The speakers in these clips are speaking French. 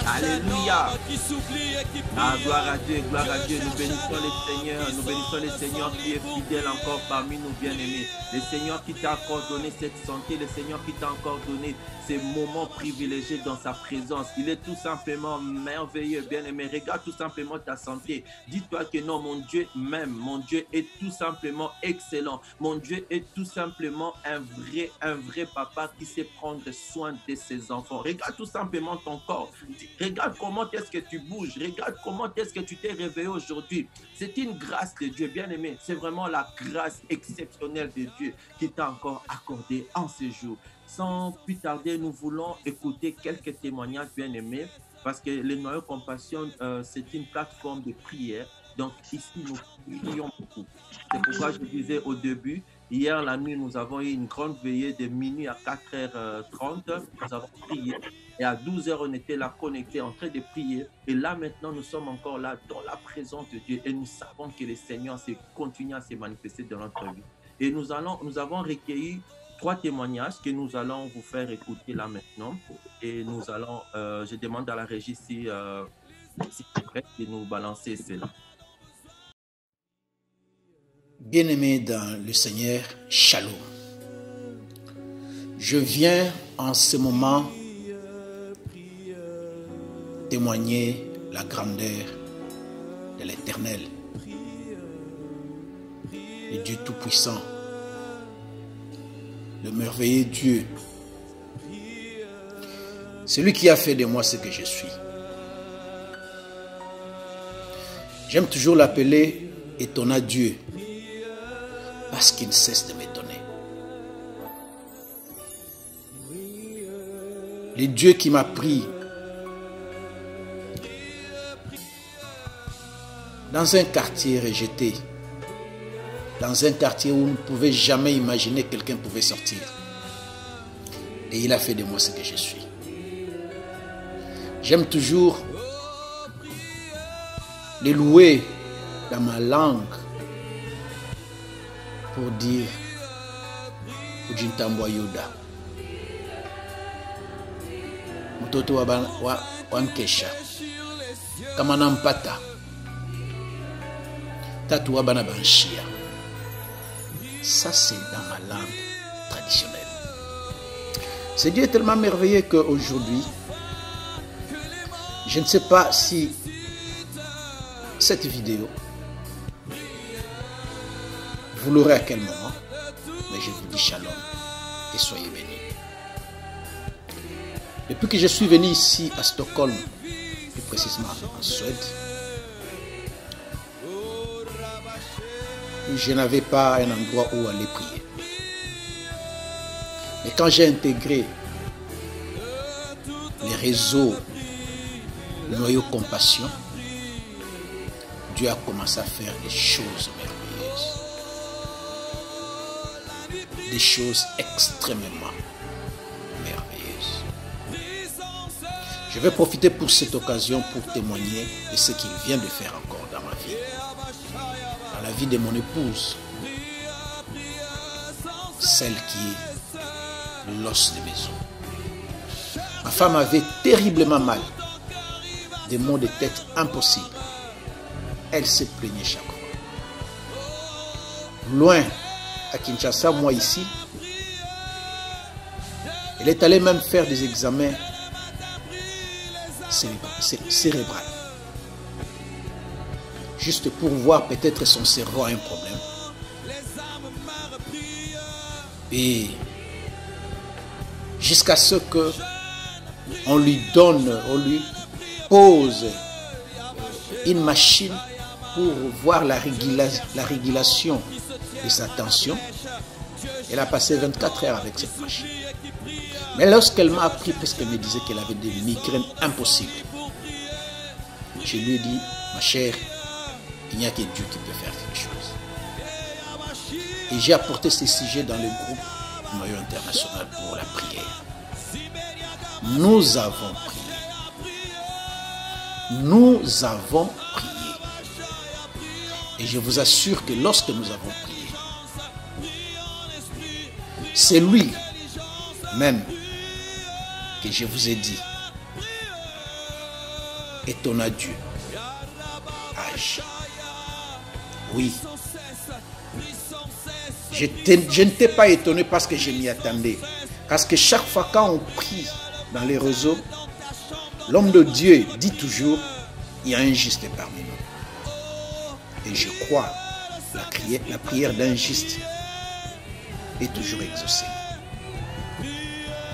Alléluia. Ah, gloire à Dieu, gloire à Dieu. Nous bénissons le Seigneur qui est fidèle encore parmi nous, bien-aimés. Le Seigneur qui t'a encore donné cette santé, le Seigneur qui t'a encore donné ces moments privilégiés dans sa présence. Il est tout simplement merveilleux, bien-aimé. Regarde tout simplement ta santé. Dis-toi que non, mon Dieu m'aime. Mon Dieu est tout simplement excellent. Mon Dieu est tout simplement un vrai papa qui sait prendre soin de ses enfants. Regarde tout simplement ton corps. Regarde comment est-ce que tu bouges. Regarde comment est-ce que tu t'es réveillé aujourd'hui. C'est une grâce de Dieu, bien-aimé. C'est vraiment la grâce exceptionnelle de Dieu qui t'a encore accordé en ce jour. Sans plus tarder, nous voulons écouter quelques témoignages, bien-aimés, parce que le Noyau Compassion, c'est une plateforme de prière. Donc ici, nous prions beaucoup. C'est pourquoi je disais au début, hier la nuit, nous avons eu une grande veillée de minuit à 4h30. Nous avons prié. Et à 12h, on était là connectés, en train de prier. Et là, maintenant, nous sommes encore là dans la présence de Dieu. Et nous savons que le Seigneur continue à se manifester dans notre vie. Et nous avons recueilli 3 témoignages que nous allons vous faire écouter là maintenant. Et nous allons, je demande à la régie si c'est prêt de nous balancer cela. Bien-aimés dans le Seigneur, Shalom. Je viens en ce moment témoigner la grandeur de l'Éternel, le Dieu Tout-Puissant, le merveilleux Dieu, celui qui a fait de moi ce que je suis. J'aime toujours l'appeler étonnant Dieu, parce qu'il ne cesse de m'étonner. Le Dieu qui m'a pris dans un quartier rejeté, dans un quartier où on ne pouvait jamais imaginer que quelqu'un pouvait sortir. Et il a fait de moi ce que je suis. J'aime toujours les louer dans ma langue pour dire Ujintambwa Yuda. Mtoto wa Nkesha. Kama nampata. Tatu wa bana banshia. Ça c'est dans ma langue traditionnelle. Ce Dieu est tellement merveilleux qu'aujourd'hui, je ne sais pas si cette vidéo, vous l'aurez à quel moment, mais je vous dis shalom et soyez bénis. Depuis que je suis venu ici à Stockholm, plus précisément en Suède, je n'avais pas un endroit où aller prier. Mais quand j'ai intégré les réseaux Noyau Compassion, Dieu a commencé à faire des choses merveilleuses. Des choses extrêmement merveilleuses. Je vais profiter pour cette occasion pour témoigner de ce qu'il vient de faire encore dans ma vie. Dans la vie de mon épouse, celle qui est l'os de maison. Ma femme avait terriblement mal, des maux de tête impossibles. Elle se plaignait chaque fois. Loin à Kinshasa, moi ici, elle est allée même faire des examens cérébraux. Juste pour voir peut-être son cerveau a un problème. Et jusqu'à ce que on lui pose une machine pour voir la régulation de sa tension. Elle a passé 24 heures avec cette machine. Mais lorsqu'elle m'a appris, parce qu'elle me disait qu'elle avait des migraines impossibles, je lui ai dit, ma chère, il n'y a que Dieu qui peut faire quelque chose. Et j'ai apporté ces sujets dans le groupe Noyau International pour la prière. Nous avons prié. Nous avons prié. Et je vous assure que lorsque nous avons prié, c'est lui même que je vous ai dit, étonna Dieu, agit. Oui. Je ne t'ai pas étonné parce que je m'y attendais. Parce que chaque fois quand on prie dans les réseaux, l'homme de Dieu dit toujours, il y a un juste parmi nous. Et je crois, la prière d'un juste est toujours exaucée.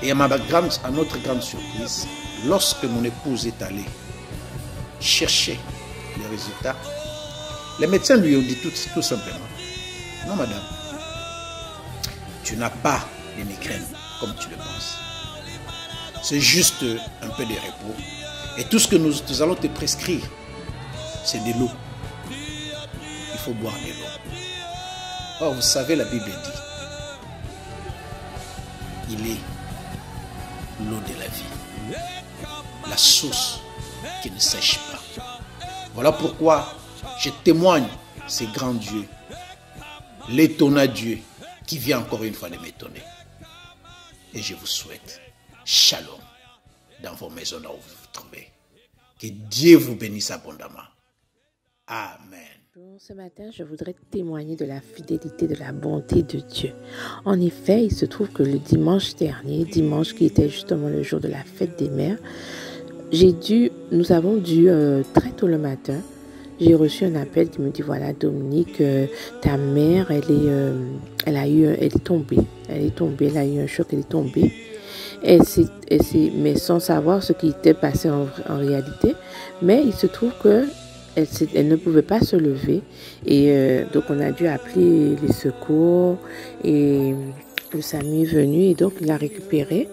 Et à notre grande surprise, lorsque mon épouse est allée chercher les résultats, les médecins lui ont dit tout simplement, non madame, tu n'as pas de migraine comme tu le penses. C'est juste un peu de repos. Et tout ce que nous allons te prescrire, c'est de l'eau. Il faut boire de l'eau. Or, vous savez, la Bible dit, il est l'eau de la vie, la source qui ne sèche pas. Voilà pourquoi je témoigne ces grands dieux, l'étonnant Dieu qui vient encore une fois de m'étonner. Et je vous souhaite shalom dans vos maisons où vous vous trouvez. Que Dieu vous bénisse abondamment. Amen. Bon, ce matin, je voudrais témoigner de la fidélité, de la bonté de Dieu. En effet, il se trouve que le dimanche dernier, dimanche qui était justement le jour de la fête des mères, nous avons dû très tôt le matin, j'ai reçu un appel qui me dit, voilà Dominique, ta mère, elle est tombée, elle a eu un choc, elle est tombée. Mais sans savoir ce qui était passé en réalité. Mais il se trouve que elle ne pouvait pas se lever. Et donc, on a dû appeler les secours. Et le SAMU est venu. Et donc, il l'a récupérée.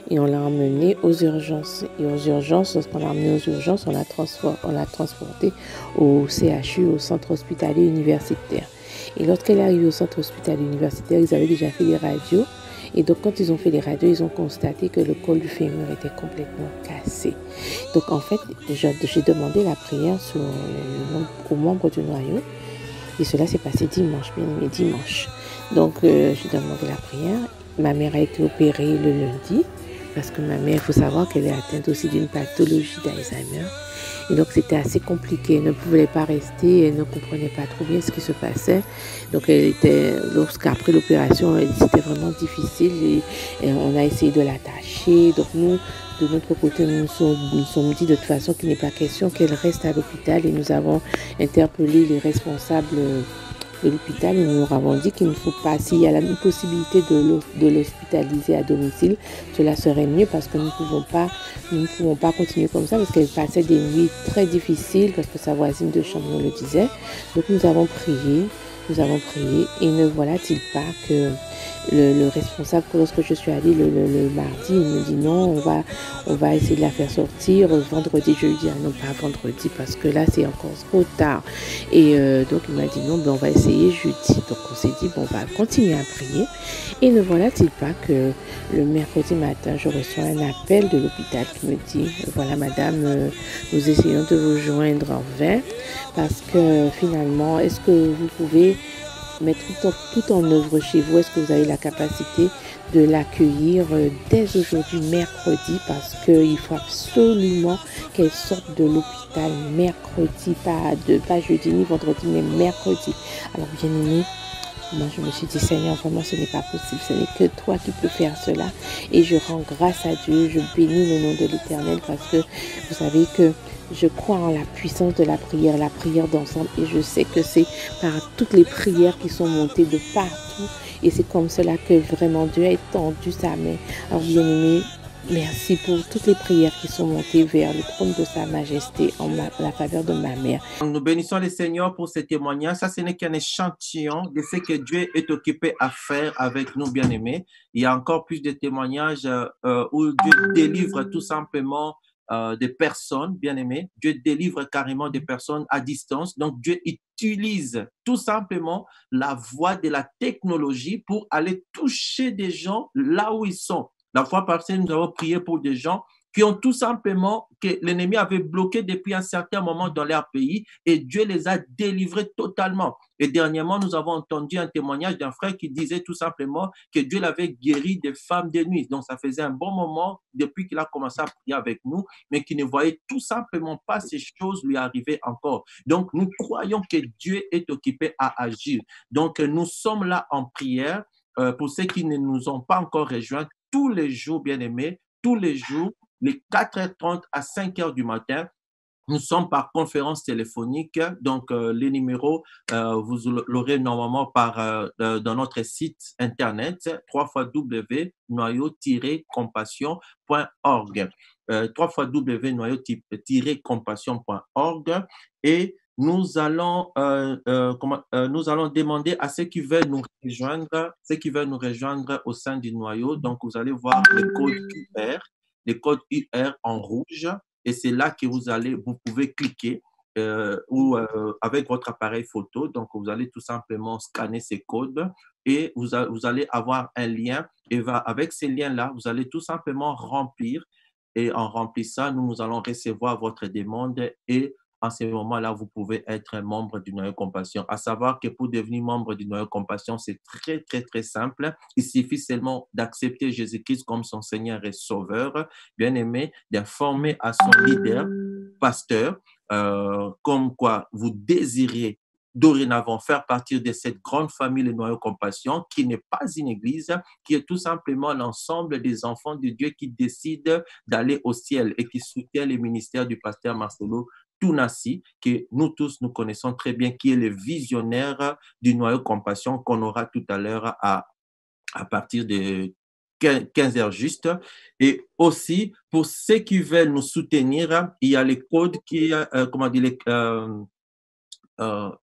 Et on l'a emmenée aux urgences. Et aux urgences, lorsqu'on l'a emmenée aux urgences, on l'a transportée au CHU, au centre hospitalier universitaire. Et lorsqu'elle est arrivée au centre hospitalier universitaire, ils avaient déjà fait des radios. Et donc, quand ils ont fait les radios, ils ont constaté que le col du fémur était complètement cassé. Donc, en fait, j'ai demandé la prière aux membres du noyau. Et cela s'est passé dimanche, bien aimé, dimanche. Donc, j'ai demandé la prière. Ma mère a été opérée le lundi. Parce que ma mère, il faut savoir qu'elle est atteinte aussi d'une pathologie d'Alzheimer. Et donc, c'était assez compliqué. Elle ne pouvait pas rester. Elle ne comprenait pas trop bien ce qui se passait. Donc, lorsqu'après l'opération, c'était vraiment difficile. Et on a essayé de l'attacher. Donc, nous, de notre côté, nous sommes dit de toute façon qu'il n'est pas question qu'elle reste à l'hôpital. Et nous avons interpellé les responsables de l'hôpital et nous leur avons dit qu'il ne faut pas, s'il y a une possibilité de l'hospitaliser à domicile, cela serait mieux parce que nous ne pouvons pas continuer comme ça parce qu'elle passait des nuits très difficiles parce que sa voisine de chambre nous le disait. Donc nous avons prié et ne voilà-t-il pas que le responsable, lorsque je suis allée le mardi, il me dit non, on va essayer de la faire sortir vendredi. Je lui dis non, pas vendredi parce que là c'est encore trop tard. Et donc il m'a dit non, on va essayer jeudi. Donc on s'est dit on va continuer à prier. Et ne voilà-t-il pas que le mercredi matin, je reçois un appel de l'hôpital qui me dit voilà madame, nous essayons de vous joindre en vain parce que finalement, est-ce que vous pouvez mettre tout en œuvre chez vous? Est-ce que vous avez la capacité de l'accueillir dès aujourd'hui, mercredi, parce qu'il faut absolument qu'elle sorte de l'hôpital mercredi, pas jeudi ni vendredi, mais mercredi. Alors bien aimé, moi je me suis dit Seigneur, vraiment ce n'est pas possible, ce n'est que toi qui peux faire cela et je rends grâce à Dieu, je bénis le nom de l'Éternel parce que vous savez que je crois en la puissance de la prière d'ensemble et je sais que c'est par toutes les prières qui sont montées de partout et c'est comme cela que vraiment Dieu a étendu sa main. Alors bien aimé, merci pour toutes les prières qui sont montées vers le trône de sa majesté en la faveur de ma mère. Nous bénissons le Seigneur pour ce témoignage. Ça, ce n'est qu'un échantillon de ce que Dieu est occupé à faire avec nous, bien-aimés. Il y a encore plus de témoignages où Dieu délivre tout simplement des personnes, bien-aimées. Dieu délivre carrément des personnes à distance. Donc, Dieu utilise tout simplement la voie de la technologie pour aller toucher des gens là où ils sont. La fois passée, nous avons prié pour des gens qui ont tout simplement, que l'ennemi avait bloqué depuis un certain moment dans leur pays et Dieu les a délivrés totalement. Et dernièrement, nous avons entendu un témoignage d'un frère qui disait tout simplement que Dieu l'avait guéri des femmes de nuit. Donc, ça faisait un bon moment depuis qu'il a commencé à prier avec nous, mais qui ne voyait tout simplement pas ces choses lui arriver encore. Donc, nous croyons que Dieu est occupé à agir. Donc, nous sommes là en prière. Pour ceux qui ne nous ont pas encore rejoints, tous les jours, bien aimés, tous les jours, les 4h30 à 5h du matin, nous sommes par conférence téléphonique. Donc, les numéros, vous l'aurez normalement dans notre site internet, www.noyau-compassion.org. www.noyau-compassion.org. Et nous allons demander à ceux qui veulent nous rejoindre au sein du noyau. Donc, vous allez voir les codes QR en rouge. Et c'est là que vous pouvez cliquer avec votre appareil photo. Donc, vous allez tout simplement scanner ces codes et vous allez avoir un lien. Et avec ces liens-là, vous allez tout simplement remplir. Et en remplissant, nous allons recevoir votre demande et en ce moment-là, vous pouvez être membre du Noyau Compassion. À savoir que pour devenir membre du Noyau Compassion, c'est très, très, très simple. Il suffit seulement d'accepter Jésus-Christ comme son Seigneur et Sauveur, bien aimé, d'informer à son leader, pasteur, comme quoi vous désirez dorénavant faire partie de cette grande famille, le Noyau Compassion, qui n'est pas une église, qui est tout simplement l'ensemble des enfants de Dieu qui décident d'aller au ciel et qui soutient le ministère du pasteur Marcelo Tounassi, que nous tous nous connaissons très bien, qui est le visionnaire du Noyau Compassion qu'on aura tout à l'heure à partir de 15h juste. Et aussi, pour ceux qui veulent nous soutenir, il y a les codes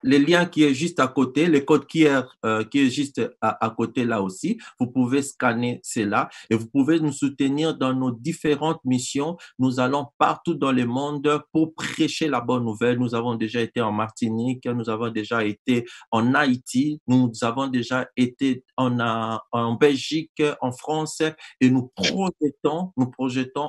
les liens qui est juste à côté, le code qui est juste à côté là aussi. Vous pouvez scanner cela et vous pouvez nous soutenir dans nos différentes missions. Nous allons partout dans le monde pour prêcher la bonne nouvelle. Nous avons déjà été en Martinique, nous avons déjà été en Haïti, nous avons déjà été en Belgique, en France et nous projetons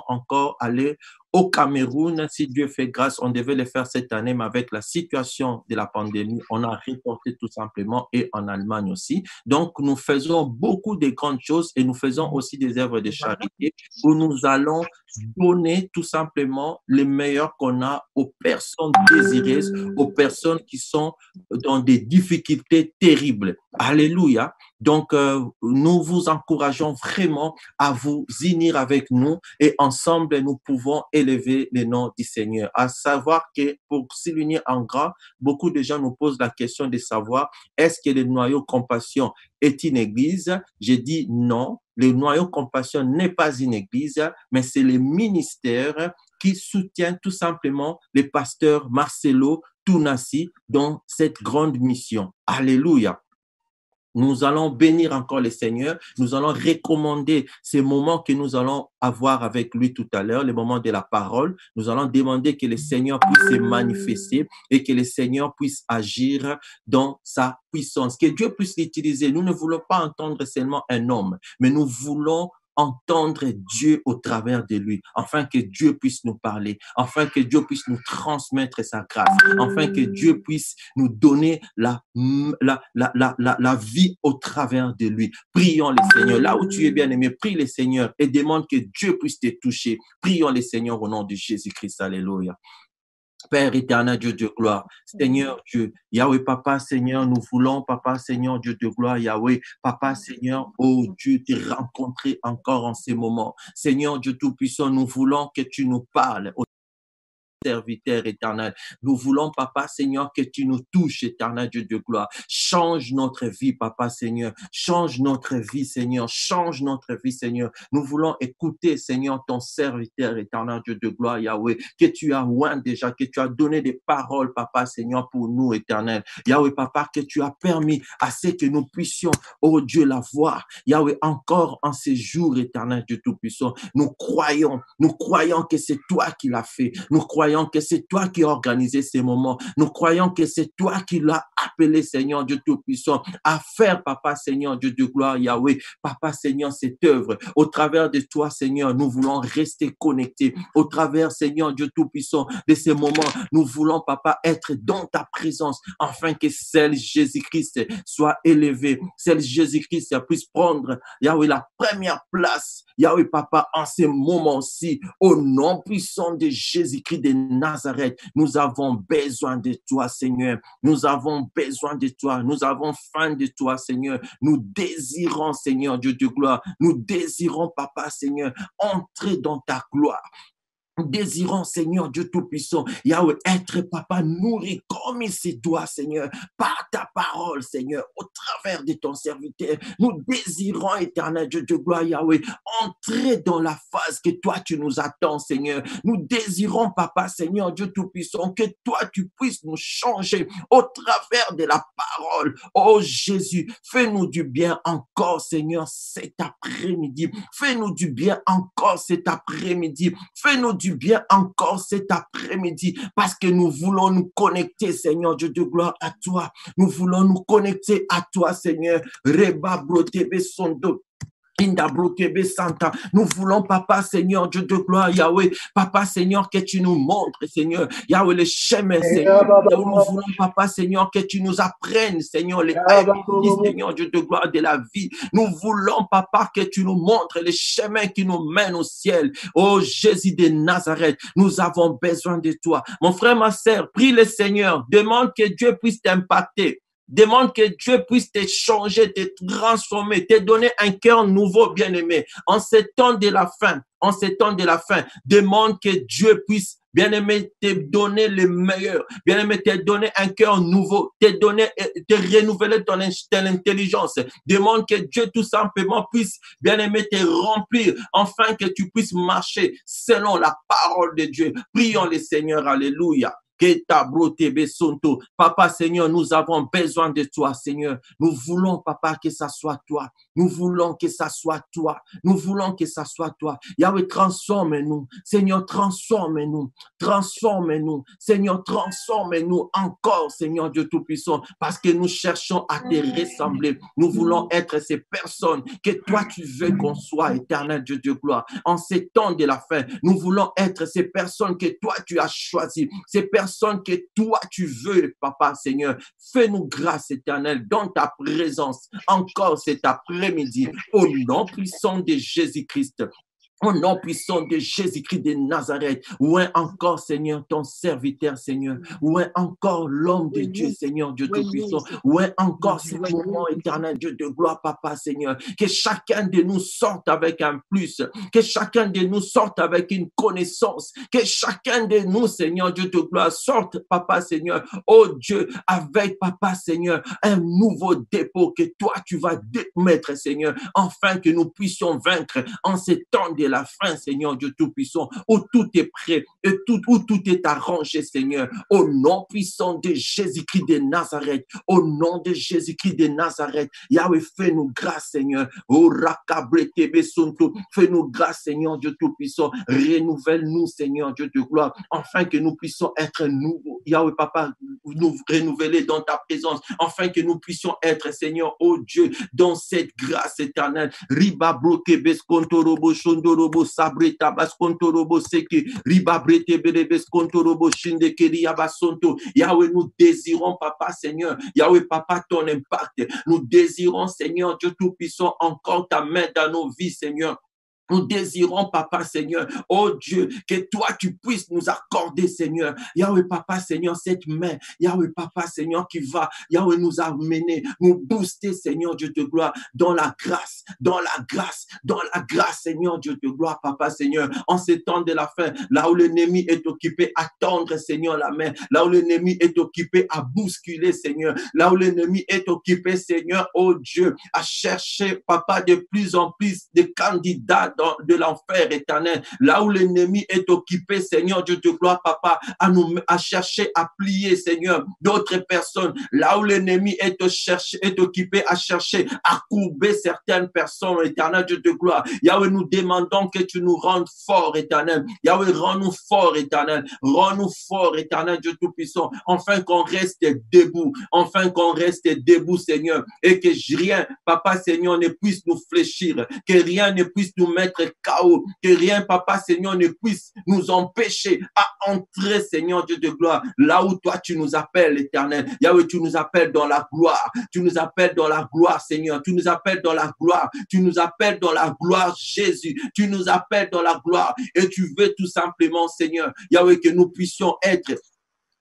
encore aller au Cameroun. Si Dieu fait grâce, on devait le faire cette année, mais avec la situation de la pandémie, on a reporté tout simplement, et en Allemagne aussi. Donc, nous faisons beaucoup de grandes choses et nous faisons aussi des œuvres de charité où nous allons donner tout simplement le meilleur qu'on a aux personnes désireuses, aux personnes qui sont dans des difficultés terribles. Alléluia. Donc, nous vous encourageons vraiment à vous unir avec nous et ensemble, nous pouvons élever le nom du Seigneur. À savoir que pour s'unir en grand, beaucoup de gens nous posent la question de savoir est-ce que le noyau compassion est une église? J'ai dit non, le noyau compassion n'est pas une église, mais c'est le ministère qui soutient tout simplement le pasteur Marcelo Tounassi dans cette grande mission. Alléluia. Nous allons bénir encore le Seigneur. Nous allons recommander ces moments que nous allons avoir avec lui tout à l'heure, les moments de la parole. Nous allons demander que le Seigneur puisse se manifester et que le Seigneur puisse agir dans sa puissance, que Dieu puisse l'utiliser. Nous ne voulons pas entendre seulement un homme, mais nous voulons entendre Dieu au travers de lui, afin que Dieu puisse nous parler, afin que Dieu puisse nous transmettre sa grâce, afin que Dieu puisse nous donner la vie au travers de lui. Prions le Seigneur. Là où tu es bien-aimé, prie le Seigneur et demande que Dieu puisse te toucher. Prions le Seigneur au nom de Jésus-Christ. Alléluia. Père éternel, Dieu de gloire, Seigneur Dieu, Yahweh, Papa, Seigneur, nous voulons, Papa, Seigneur, Dieu de gloire, Yahweh, Papa, Seigneur, oh Dieu, te rencontrer encore en ces moments. Seigneur Dieu Tout-Puissant, nous voulons que tu nous parles. Serviteur éternel. Nous voulons, Papa Seigneur, que tu nous touches, éternel Dieu de gloire. Change notre vie, Papa Seigneur. Change notre vie, Seigneur. Change notre vie, Seigneur. Nous voulons écouter, Seigneur, ton serviteur éternel Dieu de gloire, Yahweh, que tu as oint déjà, que tu as donné des paroles, Papa Seigneur, pour nous, éternel. Yahweh, Papa, que tu as permis à ce que nous puissions, oh Dieu, la voir. Yahweh, encore en ces jours, éternel Dieu Tout-Puissant, nous croyons que c'est toi qui l'as fait. Nous croyons que c'est toi qui as organisé ces moments. Nous croyons que c'est toi qui l'as appelé, Seigneur Dieu Tout-Puissant, à faire, Papa Seigneur Dieu de gloire, Yahweh, Papa Seigneur, cette œuvre. Au travers de toi, Seigneur, nous voulons rester connectés. Au travers, Seigneur Dieu Tout-Puissant, de ces moments, nous voulons, Papa, être dans ta présence, afin que celle Jésus-Christ soit élevé, celle Jésus-Christ puisse prendre, Yahweh, la première place, Yahweh, Papa, en ces moments-ci, au nom puissant de Jésus-Christ de Nazareth, nous avons besoin de toi, Seigneur. Nous avons besoin de toi. Nous avons faim de toi, Seigneur. Nous désirons, Seigneur Dieu de gloire. Nous désirons, Papa, Seigneur, entrer dans ta gloire. Nous désirons, Seigneur Dieu Tout-Puissant, Yahweh, être, Papa, nourri comme il se doit, Seigneur, par ta parole, Seigneur, au travers de ton serviteur. Nous désirons, éternel Dieu de gloire, Yahweh, entrer dans la phase que toi, tu nous attends, Seigneur. Nous désirons, Papa, Seigneur Dieu Tout-Puissant, que toi, tu puisses nous changer au travers de la parole. Oh Jésus, fais-nous du bien encore, Seigneur, cet après-midi. Fais-nous du bien encore cet après-midi. Fais-nous du bien encore cet après-midi, parce que nous voulons nous connecter, Seigneur Dieu de gloire, à toi. Nous voulons nous connecter à toi, Seigneur. Reba brotebe sondo. Nous voulons, Papa, Seigneur, Dieu de gloire, Yahweh, Papa, Seigneur, que tu nous montres, Seigneur, Yahweh, le chemin, Seigneur. Nous voulons, Papa, Seigneur, que tu nous apprennes, Seigneur, les ABC, Seigneur, Dieu de gloire, de la vie. Nous voulons, Papa, que tu nous montres les chemins qui nous mènent au ciel. Oh, Jésus de Nazareth, nous avons besoin de toi. Mon frère, ma sœur, prie le Seigneur, demande que Dieu puisse t'impacter. Demande que Dieu puisse te changer, te transformer, te donner un cœur nouveau, bien-aimé. En ces temps de la fin, demande que Dieu puisse, bien-aimé, te donner le meilleur. Bien-aimé, te donner un cœur nouveau, te renouveler ton intelligence. Demande que Dieu tout simplement puisse, bien-aimé, te remplir, afin que tu puisses marcher selon la parole de Dieu. Prions le Seigneur, alléluia. Papa, Seigneur, nous avons besoin de toi, Seigneur. Nous voulons, Papa, que ça soit toi. Nous voulons que ça soit toi. Nous voulons que ça soit toi. Yahweh, transforme-nous. Seigneur, transforme-nous. Transforme-nous. Seigneur, transforme-nous encore, Seigneur Dieu Tout-Puissant, parce que nous cherchons à te ressembler. Nous voulons être ces personnes que toi, tu veux qu'on soit, éternel Dieu de gloire. En ces temps de la fin, nous voulons être ces personnes que toi, tu as choisies. Ces personnes que toi, tu veux, Papa, Seigneur. Fais-nous grâce, éternelle, dans ta présence. Encore cet après-midi, au nom puissant de Jésus-Christ. Au nom puissant de Jésus-Christ de Nazareth, où est encore, Seigneur, ton serviteur, Seigneur, où est encore l'homme de Dieu, Seigneur, Dieu Tout-Puissant, où est encore ce moment éternel, Dieu de gloire, Papa, Seigneur, que chacun de nous sorte avec un plus, que chacun de nous sorte avec une connaissance, que chacun de nous, Seigneur, Dieu de gloire, sorte, Papa, Seigneur, oh Dieu, avec, Papa, Seigneur, un nouveau dépôt que toi, tu vas mettre, Seigneur, afin que nous puissions vaincre en ces temps de la fin, Seigneur Dieu Tout-Puissant, où tout est prêt et où tout est arrangé, Seigneur, au nom puissant de Jésus-Christ de Nazareth, au nom de Jésus-Christ de Nazareth, Yahweh, fais-nous grâce, Seigneur, fais-nous grâce, Seigneur Dieu Tout-Puissant, renouvelle-nous, Seigneur Dieu de gloire, afin que nous puissions être nouveaux, Yahweh, Papa, nous renouveler dans ta présence, afin que nous puissions être, Seigneur, oh Dieu, dans cette grâce éternelle, Riba bloqué beskontorobo shondorobo sabreta baskontorobo seke riba brete berebes kontorobo shinde keria basonto. Yahweh, nous désirons, Papa, Seigneur, Yahweh, Papa, ton impact. Nous désirons, Seigneur Dieu Tout-Puissant, encore ta main dans nos vies, Seigneur. Nous désirons, Papa, Seigneur, oh Dieu, que toi, tu puisses nous accorder, Seigneur. Yahweh, Papa, Seigneur, cette main, Yahweh, Papa, Seigneur, qui va, Yahweh, nous amener, nous booster, Seigneur, Dieu de gloire, dans la grâce, Seigneur, Dieu de gloire, Papa, Seigneur, en ces temps de la fin, là où l'ennemi est occupé à tendre, Seigneur, la main, là où l'ennemi est occupé à bousculer, Seigneur, là où l'ennemi est occupé, Seigneur, oh Dieu, à chercher, Papa, de plus en plus de candidats de l'enfer éternel, là où l'ennemi est occupé, Seigneur Dieu de gloire, Papa, à chercher à plier, Seigneur, d'autres personnes, là où l'ennemi est occupé à chercher à courber certaines personnes, éternel Dieu de gloire. Yahweh, nous demandons que tu nous rendes forts, éternel. Yahweh, rends-nous forts, éternel. Rends-nous forts, éternel Dieu Tout-Puissant, enfin qu'on reste debout, Seigneur, et que rien, Papa, Seigneur, ne puisse nous fléchir, que rien ne puisse nous mettre KO, que rien, Papa, Seigneur, ne puisse nous empêcher à entrer, Seigneur Dieu de gloire, là où toi tu nous appelles, éternel. Yahweh, tu nous appelles dans la gloire, Seigneur, tu nous appelles dans la gloire, Jésus, tu nous appelles dans la gloire, et tu veux tout simplement, Seigneur, Yahweh, que nous puissions être,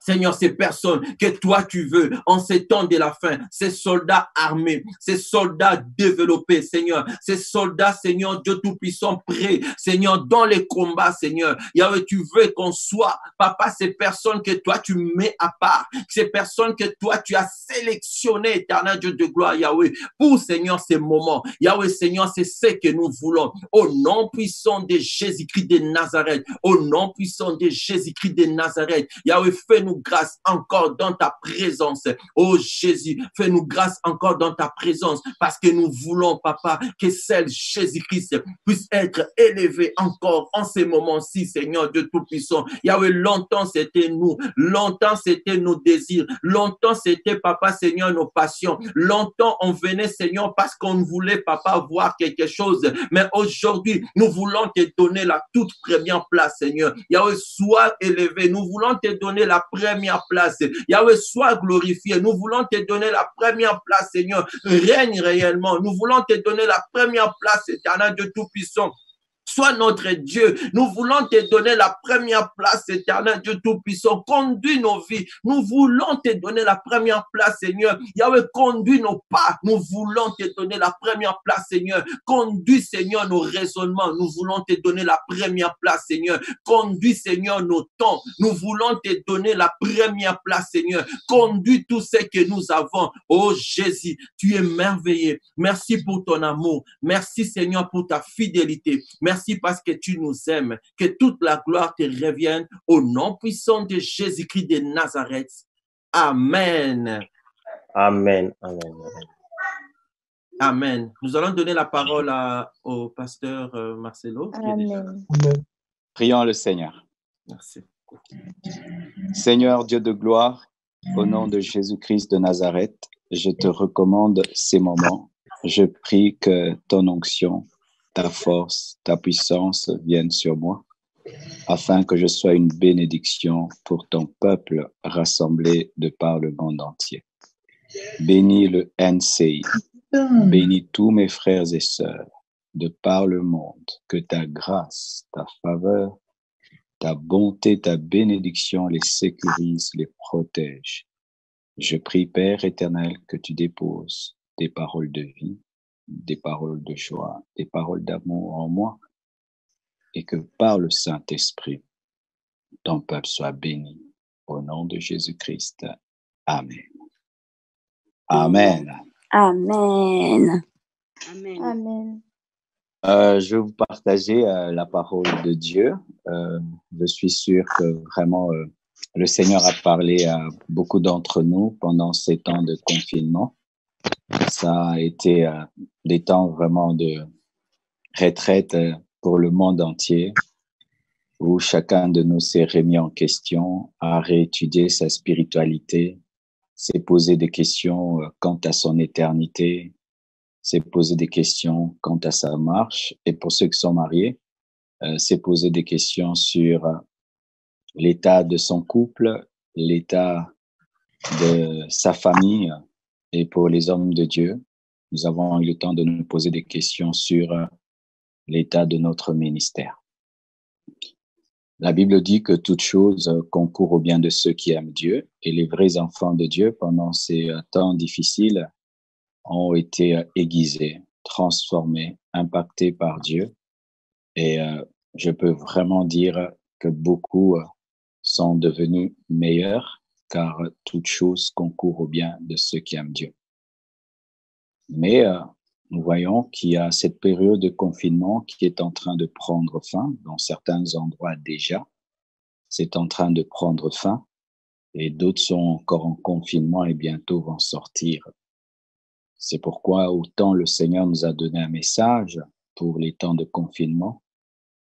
Seigneur, ces personnes que toi tu veux en ces temps de la fin, ces soldats armés, ces soldats développés, Seigneur, ces soldats, Seigneur, Dieu Tout-Puissant, prêts, Seigneur, dans les combats, Seigneur. Yahweh, tu veux qu'on soit, Papa, ces personnes que toi tu mets à part, ces personnes que toi tu as sélectionnées, éternel Dieu de gloire, Yahweh, pour, Seigneur, ces moments. Yahweh, Seigneur, c'est ce que nous voulons. Au nom puissant de Jésus-Christ de Nazareth, au nom puissant de Jésus-Christ de Nazareth, Yahweh, fais-nous grâce encore dans ta présence. Oh Jésus, fais-nous grâce encore dans ta présence, parce que nous voulons, Papa, que celle Jésus-Christ puisse être élevé encore en ces moments-ci, Seigneur Dieu Tout-Puissant. Yahweh, longtemps c'était nous, longtemps c'était nos désirs, longtemps c'était, Papa, Seigneur, nos passions, longtemps on venait, Seigneur, parce qu'on voulait, Papa, voir quelque chose, mais aujourd'hui, nous voulons te donner la toute première place, Seigneur. Yahweh, sois élevé, nous voulons te donner la première place. Yahweh, sois glorifié. Nous voulons te donner la première place, Seigneur. Règne réellement. Nous voulons te donner la première place, éternel Dieu Tout-Puissant. Sois notre Dieu. Nous voulons te donner la première place, éternel Dieu Tout-Puissant. Conduis nos vies. Nous voulons te donner la première place, Seigneur. Yahweh, conduis nos pas. Nous voulons te donner la première place, Seigneur. Conduis, Seigneur, nos raisonnements. Nous voulons te donner la première place, Seigneur. Conduis, Seigneur, nos temps. Nous voulons te donner la première place, Seigneur. Conduis tout ce que nous avons. Oh Jésus, tu es merveilleux. Merci pour ton amour. Merci, Seigneur, pour ta fidélité. Merci Merci parce que tu nous aimes. Que toute la gloire te revienne au nom puissant de Jésus-Christ de Nazareth. Amen. Amen. Amen. Amen. Nous allons donner la parole au pasteur Marcelo. Amen. Prions le Seigneur. Merci. Seigneur Dieu de gloire, au nom de Jésus-Christ de Nazareth, je te recommande ces moments. Je prie que ton onction, ta force, ta puissance viennent sur moi, afin que je sois une bénédiction pour ton peuple rassemblé de par le monde entier. Bénis le NCI, bénis tous mes frères et sœurs de par le monde, que ta grâce, ta faveur, ta bonté, ta bénédiction les sécurise, les protège. Je prie, Père éternel, que tu déposes des paroles de vie, des paroles de joie, des paroles d'amour en moi, et que par le Saint-Esprit, ton peuple soit béni. Au nom de Jésus-Christ. Amen. Amen. Amen. Amen. Amen. Je vais vous partager la parole de Dieu. Je suis sûr que vraiment le Seigneur a parlé à beaucoup d'entre nous pendant ces temps de confinement. Ça a été des temps vraiment de retraite pour le monde entier, où chacun de nous s'est remis en question, a réétudié sa spiritualité, s'est posé des questions quant à son éternité, s'est posé des questions quant à sa marche, et pour ceux qui sont mariés, s'est posé des questions sur l'état de son couple, l'état de sa famille, et pour les hommes de Dieu, nous avons eu le temps de nous poser des questions sur l'état de notre ministère. La Bible dit que toute chose concourt au bien de ceux qui aiment Dieu, et les vrais enfants de Dieu, pendant ces temps difficiles, ont été aiguisés, transformés, impactés par Dieu. Et je peux vraiment dire que beaucoup sont devenus meilleurs, car toute chose concourt au bien de ceux qui aiment Dieu. Mais nous voyons qu'il y a cette période de confinement qui est en train de prendre fin, dans certains endroits déjà, c'est en train de prendre fin, et d'autres sont encore en confinement et bientôt vont sortir. C'est pourquoi autant le Seigneur nous a donné un message pour les temps de confinement,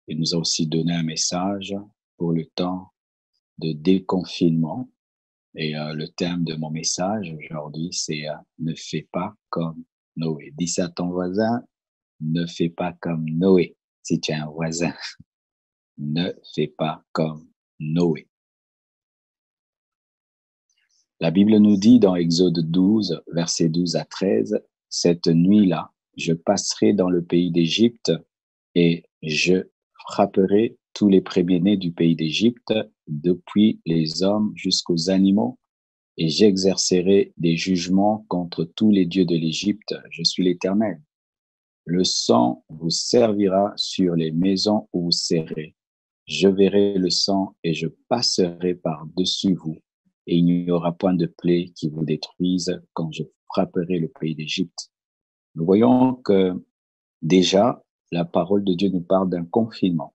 il nous a aussi donné un message pour le temps de déconfinement. Et le thème de mon message aujourd'hui, c'est ne fais pas comme Noé. Dis ça à ton voisin, ne fais pas comme Noé, si tu as un voisin. Ne fais pas comme Noé. La Bible nous dit dans Exode 12, versets 12 à 13, « Cette nuit-là, je passerai dans le pays d'Égypte et je frapperai tous les premiers-nés du pays d'Égypte, depuis les hommes jusqu'aux animaux, et j'exercerai des jugements contre tous les dieux de l'Égypte. Je suis l'Éternel. Le sang vous servira sur les maisons où vous serrez. Je verrai le sang et je passerai par-dessus vous. Et il n'y aura point de plaie qui vous détruise quand je frapperai le pays d'Égypte. » Nous voyons que déjà, la parole de Dieu nous parle d'un confinement.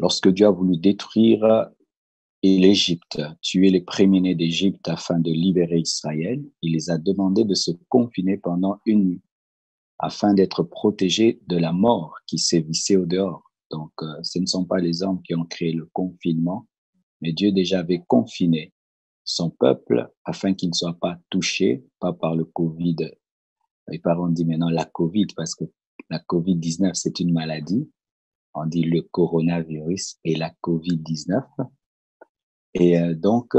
Lorsque Dieu a voulu détruire l'Égypte, tuer les premiers-nés d'Égypte afin de libérer Israël, il les a demandé de se confiner pendant une nuit afin d'être protégés de la mort qui sévissait au dehors. Donc, ce ne sont pas les hommes qui ont créé le confinement, mais Dieu déjà avait confiné son peuple afin qu'il ne soit pas touché, pas par le Covid. Les parents disent maintenant la Covid parce que la Covid-19, c'est une maladie. On dit le coronavirus et la Covid-19. Et donc,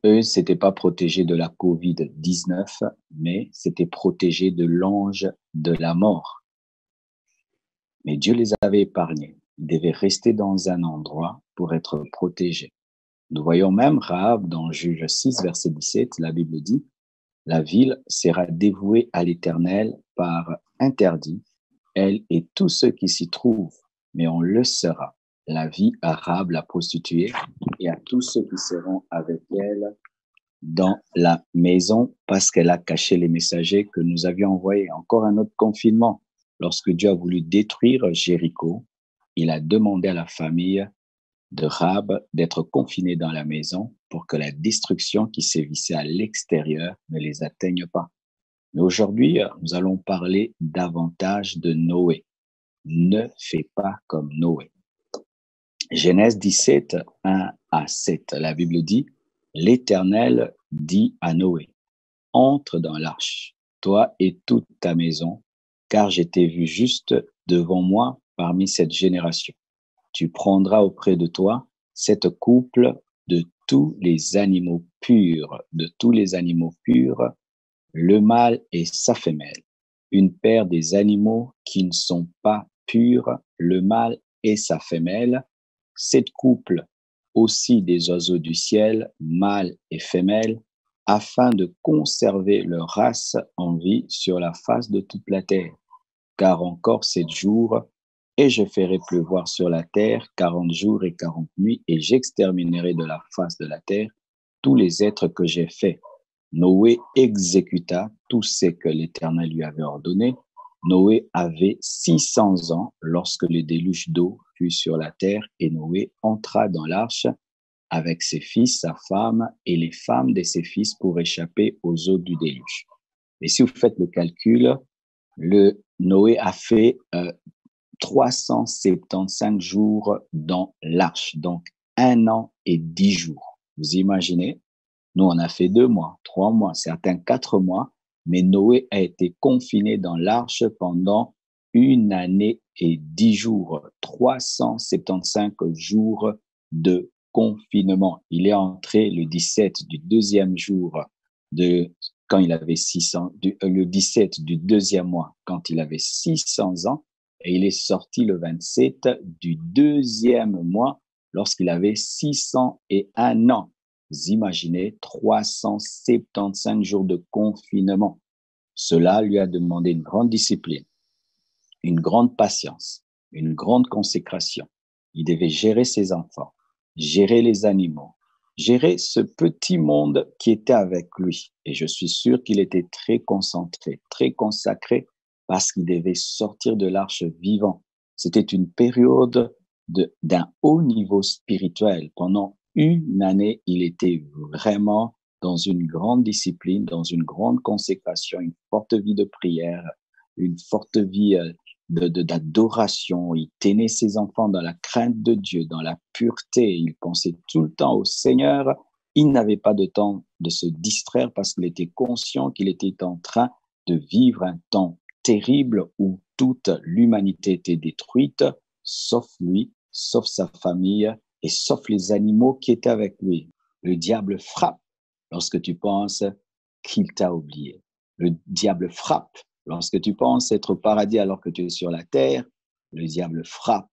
eux, s'étaient pas protégés de la Covid-19, mais s'étaient protégés de l'ange de la mort. Mais Dieu les avait épargnés. Ils devaient rester dans un endroit pour être protégés. Nous voyons même Rahab dans Juge 6, verset 17, la Bible dit, « La ville sera dévouée à l'Éternel par interdit, elle et tous ceux qui s'y trouvent, mais on le sera. La vie à Rahab, la prostituée, et à tous ceux qui seront avec elle dans la maison, parce qu'elle a caché les messagers que nous avions envoyés. » Encore un autre confinement. lorsque Dieu a voulu détruire Jéricho, il a demandé à la famille de Rahab d'être confinée dans la maison pour que la destruction qui sévissait à l'extérieur ne les atteigne pas. Mais aujourd'hui, nous allons parler davantage de Noé. Ne fais pas comme Noé. Genèse 17, 1 à 7, la Bible dit, « L'Éternel dit à Noé, entre dans l'arche, toi et toute ta maison, car j'ai été vu juste devant moi parmi cette génération. Tu prendras auprès de toi cette couple de tous les animaux purs, le mâle et sa femelle, une paire des animaux qui ne sont pas purs, le mâle et sa femelle, cette couple aussi des oiseaux du ciel, mâle et femelle, afin de conserver leur race en vie sur la face de toute la terre. Car encore 7 jours, et je ferai pleuvoir sur la terre 40 jours et 40 nuits, et j'exterminerai de la face de la terre tous les êtres que j'ai faits. Noé exécuta tout ce que l'Éternel lui avait ordonné. Noé avait 600 ans lorsque le déluge d'eau fut sur la terre, et Noé entra dans l'arche avec ses fils, sa femme et les femmes de ses fils pour échapper aux eaux du déluge. Et si vous faites le calcul, Noé a fait 375 jours dans l'arche, donc 1 an et 10 jours. Vous imaginez? Nous, on a fait 2 mois, 3 mois, certains 4 mois, mais Noé a été confiné dans l'arche pendant 1 année et 10 jours, 375 jours de confinement. Il est entré le 17 du 2e jour quand il avait 600, le 17 du 2e mois, quand il avait 600 ans, et il est sorti le 27 du 2e mois, lorsqu'il avait 601 ans. Vous imaginez 375 jours de confinement. Cela lui a demandé une grande discipline, une grande patience, une grande consécration. Il devait gérer ses enfants, gérer les animaux, gérer ce petit monde qui était avec lui. Et je suis sûr qu'il était très concentré, très consacré, parce qu'il devait sortir de l'arche vivant. C'était une période d'un haut niveau spirituel. Pendant 1 année, il était vraiment dans une grande discipline, dans une grande consécration, une forte vie de prière, une forte vie d'adoration. Il tenait ses enfants dans la crainte de Dieu, dans la pureté. Il pensait tout le temps au Seigneur. Il n'avait pas de temps de se distraire parce qu'il était conscient qu'il était en train de vivre un temps terrible où toute l'humanité était détruite, sauf lui, sauf sa famille et sauf les animaux qui étaient avec lui. Le diable frappe lorsque tu penses qu'il t'a oublié. Le diable frappe lorsque tu penses être au paradis alors que tu es sur la terre. Le diable frappe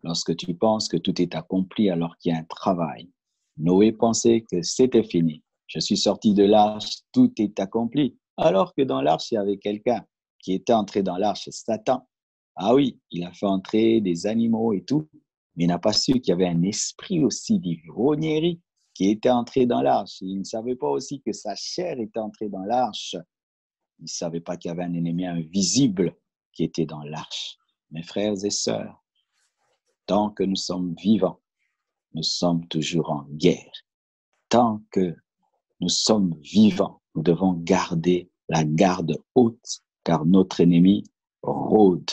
lorsque tu penses que tout est accompli alors qu'il y a un travail. Noé pensait que c'était fini. Je suis sorti de l'arche, tout est accompli. Alors que dans l'arche, il y avait quelqu'un qui était entré dans l'arche, Satan. Ah oui, il a fait entrer des animaux et tout, mais il n'a pas su qu'il y avait un esprit aussi d'ivrognerie qui était entré dans l'arche. Il ne savait pas aussi que sa chair était entrée dans l'arche. Il ne savait pas qu'il y avait un ennemi invisible qui était dans l'arche. Mes frères et sœurs, tant que nous sommes vivants, nous sommes toujours en guerre. Tant que nous sommes vivants, nous devons garder la garde haute, car notre ennemi rôde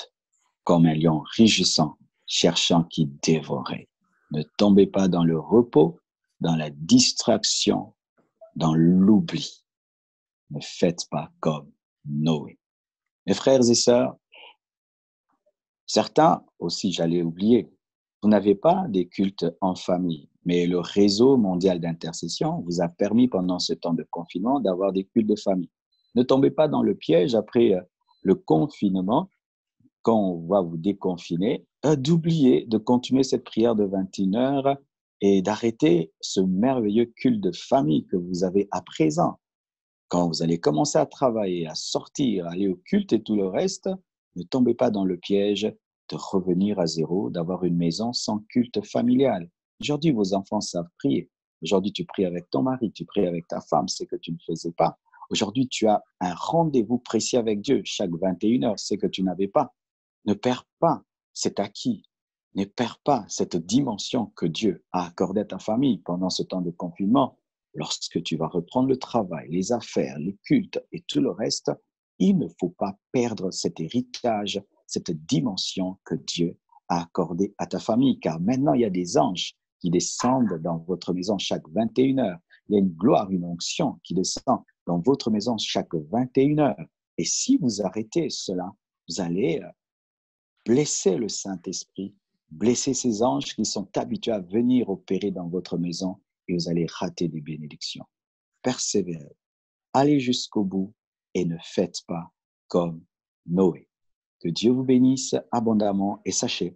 comme un lion rugissant, cherchant qui dévorer. Ne tombez pas dans le repos, dans la distraction, dans l'oubli. Ne faites pas comme Noé. Mes frères et sœurs, certains aussi, j'allais oublier, vous n'avez pas des cultes en famille, mais le réseau mondial d'intercession vous a permis pendant ce temps de confinement d'avoir des cultes de famille. Ne tombez pas dans le piège après le confinement, quand on va vous déconfiner, d'oublier de continuer cette prière de 21 heures et d'arrêter ce merveilleux culte de famille que vous avez à présent. Quand vous allez commencer à travailler, à sortir, à aller au culte et tout le reste, ne tombez pas dans le piège de revenir à zéro, d'avoir une maison sans culte familial. Aujourd'hui, vos enfants savent prier. Aujourd'hui, tu pries avec ton mari, tu pries avec ta femme, c'est que tu ne faisais pas. Aujourd'hui, tu as un rendez-vous précis avec Dieu chaque 21 heures, c'est que tu n'avais pas. Ne perds pas cet acquis. Ne perds pas cette dimension que Dieu a accordée à ta famille pendant ce temps de confinement. Lorsque tu vas reprendre le travail, les affaires, les cultes et tout le reste, il ne faut pas perdre cet héritage, cette dimension que Dieu a accordée à ta famille. Car maintenant, il y a des anges qui descendent dans votre maison chaque 21 heures. Il y a une gloire, une onction qui descend dans votre maison chaque 21 heures. Et si vous arrêtez cela, vous allez blesser le Saint-Esprit, blesser ces anges qui sont habitués à venir opérer dans votre maison et vous allez rater des bénédictions. Persévérez, allez jusqu'au bout et ne faites pas comme Noé. Que Dieu vous bénisse abondamment et sachez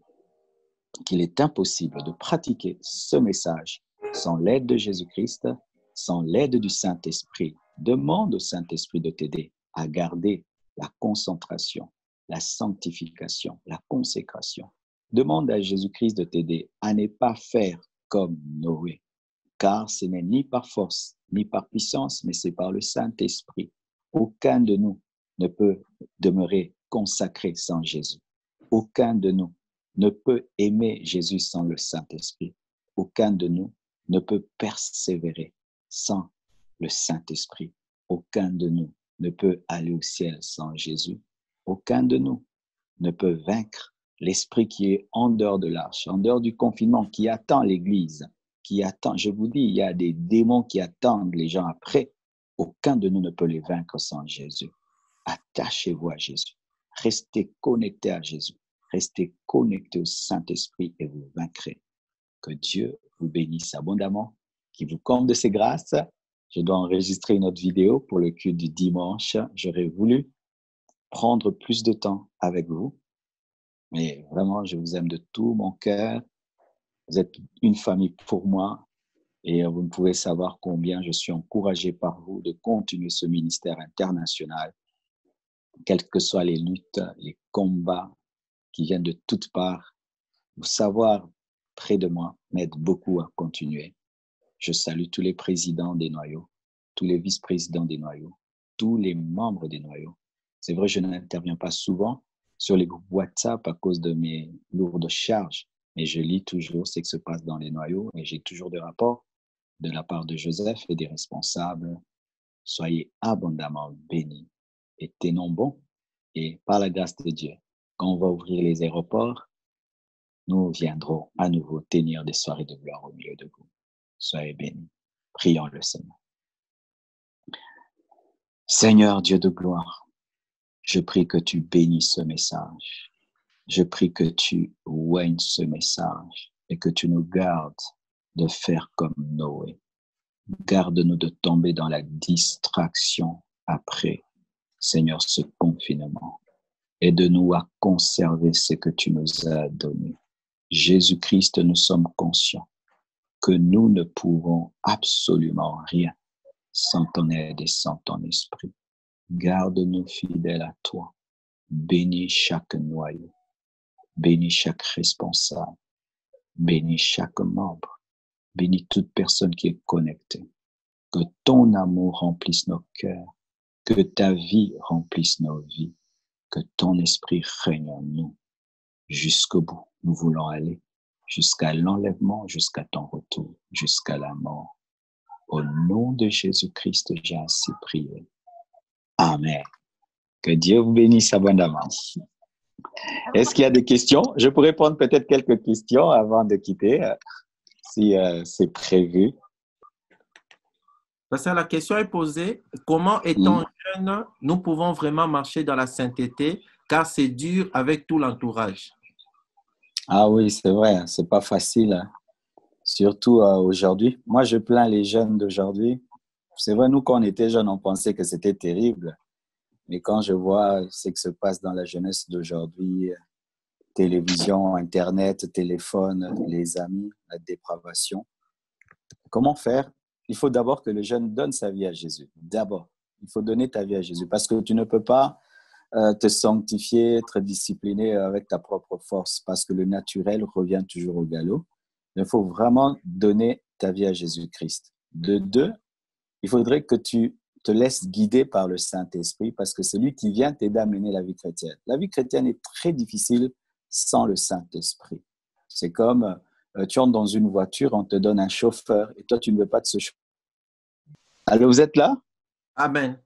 qu'il est impossible de pratiquer ce message sans l'aide de Jésus-Christ, sans l'aide du Saint-Esprit. Demande au Saint-Esprit de t'aider à garder la concentration, la sanctification, la consécration. Demande à Jésus-Christ de t'aider à ne pas faire comme Noé, car ce n'est ni par force, ni par puissance, mais c'est par le Saint-Esprit. Aucun de nous ne peut demeurer consacré sans Jésus. Aucun de nous ne peut aimer Jésus sans le Saint-Esprit. Aucun de nous ne peut persévérer sans le Saint-Esprit. Aucun de nous ne peut aller au ciel sans Jésus. Aucun de nous ne peut vaincre l'esprit qui est en dehors de l'arche, en dehors du confinement, qui attend l'Église, qui attend. Je vous dis, il y a des démons qui attendent les gens après. Aucun de nous ne peut les vaincre sans Jésus. Attachez-vous à Jésus. Restez connectés à Jésus. Restez connectés au Saint-Esprit et vous vaincrez. Que Dieu vous bénisse abondamment, qu'il vous comble de ses grâces. Je dois enregistrer une autre vidéo pour le culte du dimanche. J'aurais voulu prendre plus de temps avec vous. Mais vraiment, je vous aime de tout mon cœur. Vous êtes une famille pour moi et vous ne pouvez savoir combien je suis encouragé par vous de continuer ce ministère international, quelles que soient les luttes, les combats qui viennent de toutes parts. Vous savoir près de moi m'aide beaucoup à continuer. Je salue tous les présidents des noyaux, tous les vice-présidents des noyaux, tous les membres des noyaux. C'est vrai, je n'interviens pas souvent sur les groupes WhatsApp à cause de mes lourdes charges, mais je lis toujours ce qui se passe dans les noyaux et j'ai toujours des rapports de la part de Joseph et des responsables. Soyez abondamment bénis et tenons bon. Et par la grâce de Dieu, quand on va ouvrir les aéroports, nous viendrons à nouveau tenir des soirées de gloire au milieu de vous. Soyez bénis. Prions le Seigneur. Seigneur Dieu de gloire, je prie que tu bénisses ce message. Je prie que tu oignes ce message et que tu nous gardes de faire comme Noé. Garde-nous de tomber dans la distraction après, Seigneur, ce confinement. Aide-nous à conserver ce que tu nous as donné. Jésus-Christ, nous sommes conscients que nous ne pouvons absolument rien sans ton aide et sans ton esprit. Garde-nous fidèles à toi. Bénis chaque noyau. Bénis chaque responsable. Bénis chaque membre. Bénis toute personne qui est connectée. Que ton amour remplisse nos cœurs. Que ta vie remplisse nos vies. Que ton esprit règne en nous. Jusqu'au bout, nous voulons aller. Jusqu'à l'enlèvement, jusqu'à ton retour, jusqu'à la mort. Au nom de Jésus-Christ, j'ai ainsi prié. Amen. Que Dieu vous bénisse abondamment. Est-ce qu'il y a des questions? Je pourrais prendre peut-être quelques questions avant de quitter, si c'est prévu. Parce que la question est posée, comment étant jeunes, nous pouvons vraiment marcher dans la sainteté, car c'est dur avec tout l'entourage. Ah oui, c'est vrai, c'est pas facile, hein. Surtout aujourd'hui. Moi, je plains les jeunes d'aujourd'hui. C'est vrai, nous, quand on était jeunes, on pensait que c'était terrible. Mais quand je vois ce qui se passe dans la jeunesse d'aujourd'hui, télévision, Internet, téléphone, les amis, la dépravation, comment faire? Il faut d'abord que le jeune donne sa vie à Jésus. D'abord, il faut donner ta vie à Jésus parce que tu ne peux pas te sanctifier, être discipliné avec ta propre force parce que le naturel revient toujours au galop. Il faut vraiment donner ta vie à Jésus-Christ. De deux, il faudrait que tu te laisse guider par le Saint-Esprit parce que c'est lui qui vient t'aider à mener la vie chrétienne. La vie chrétienne est très difficile sans le Saint-Esprit. C'est comme tu entres dans une voiture, on te donne un chauffeur et toi, tu ne veux pas de ce chauffeur. Allô, vous êtes là? Amen.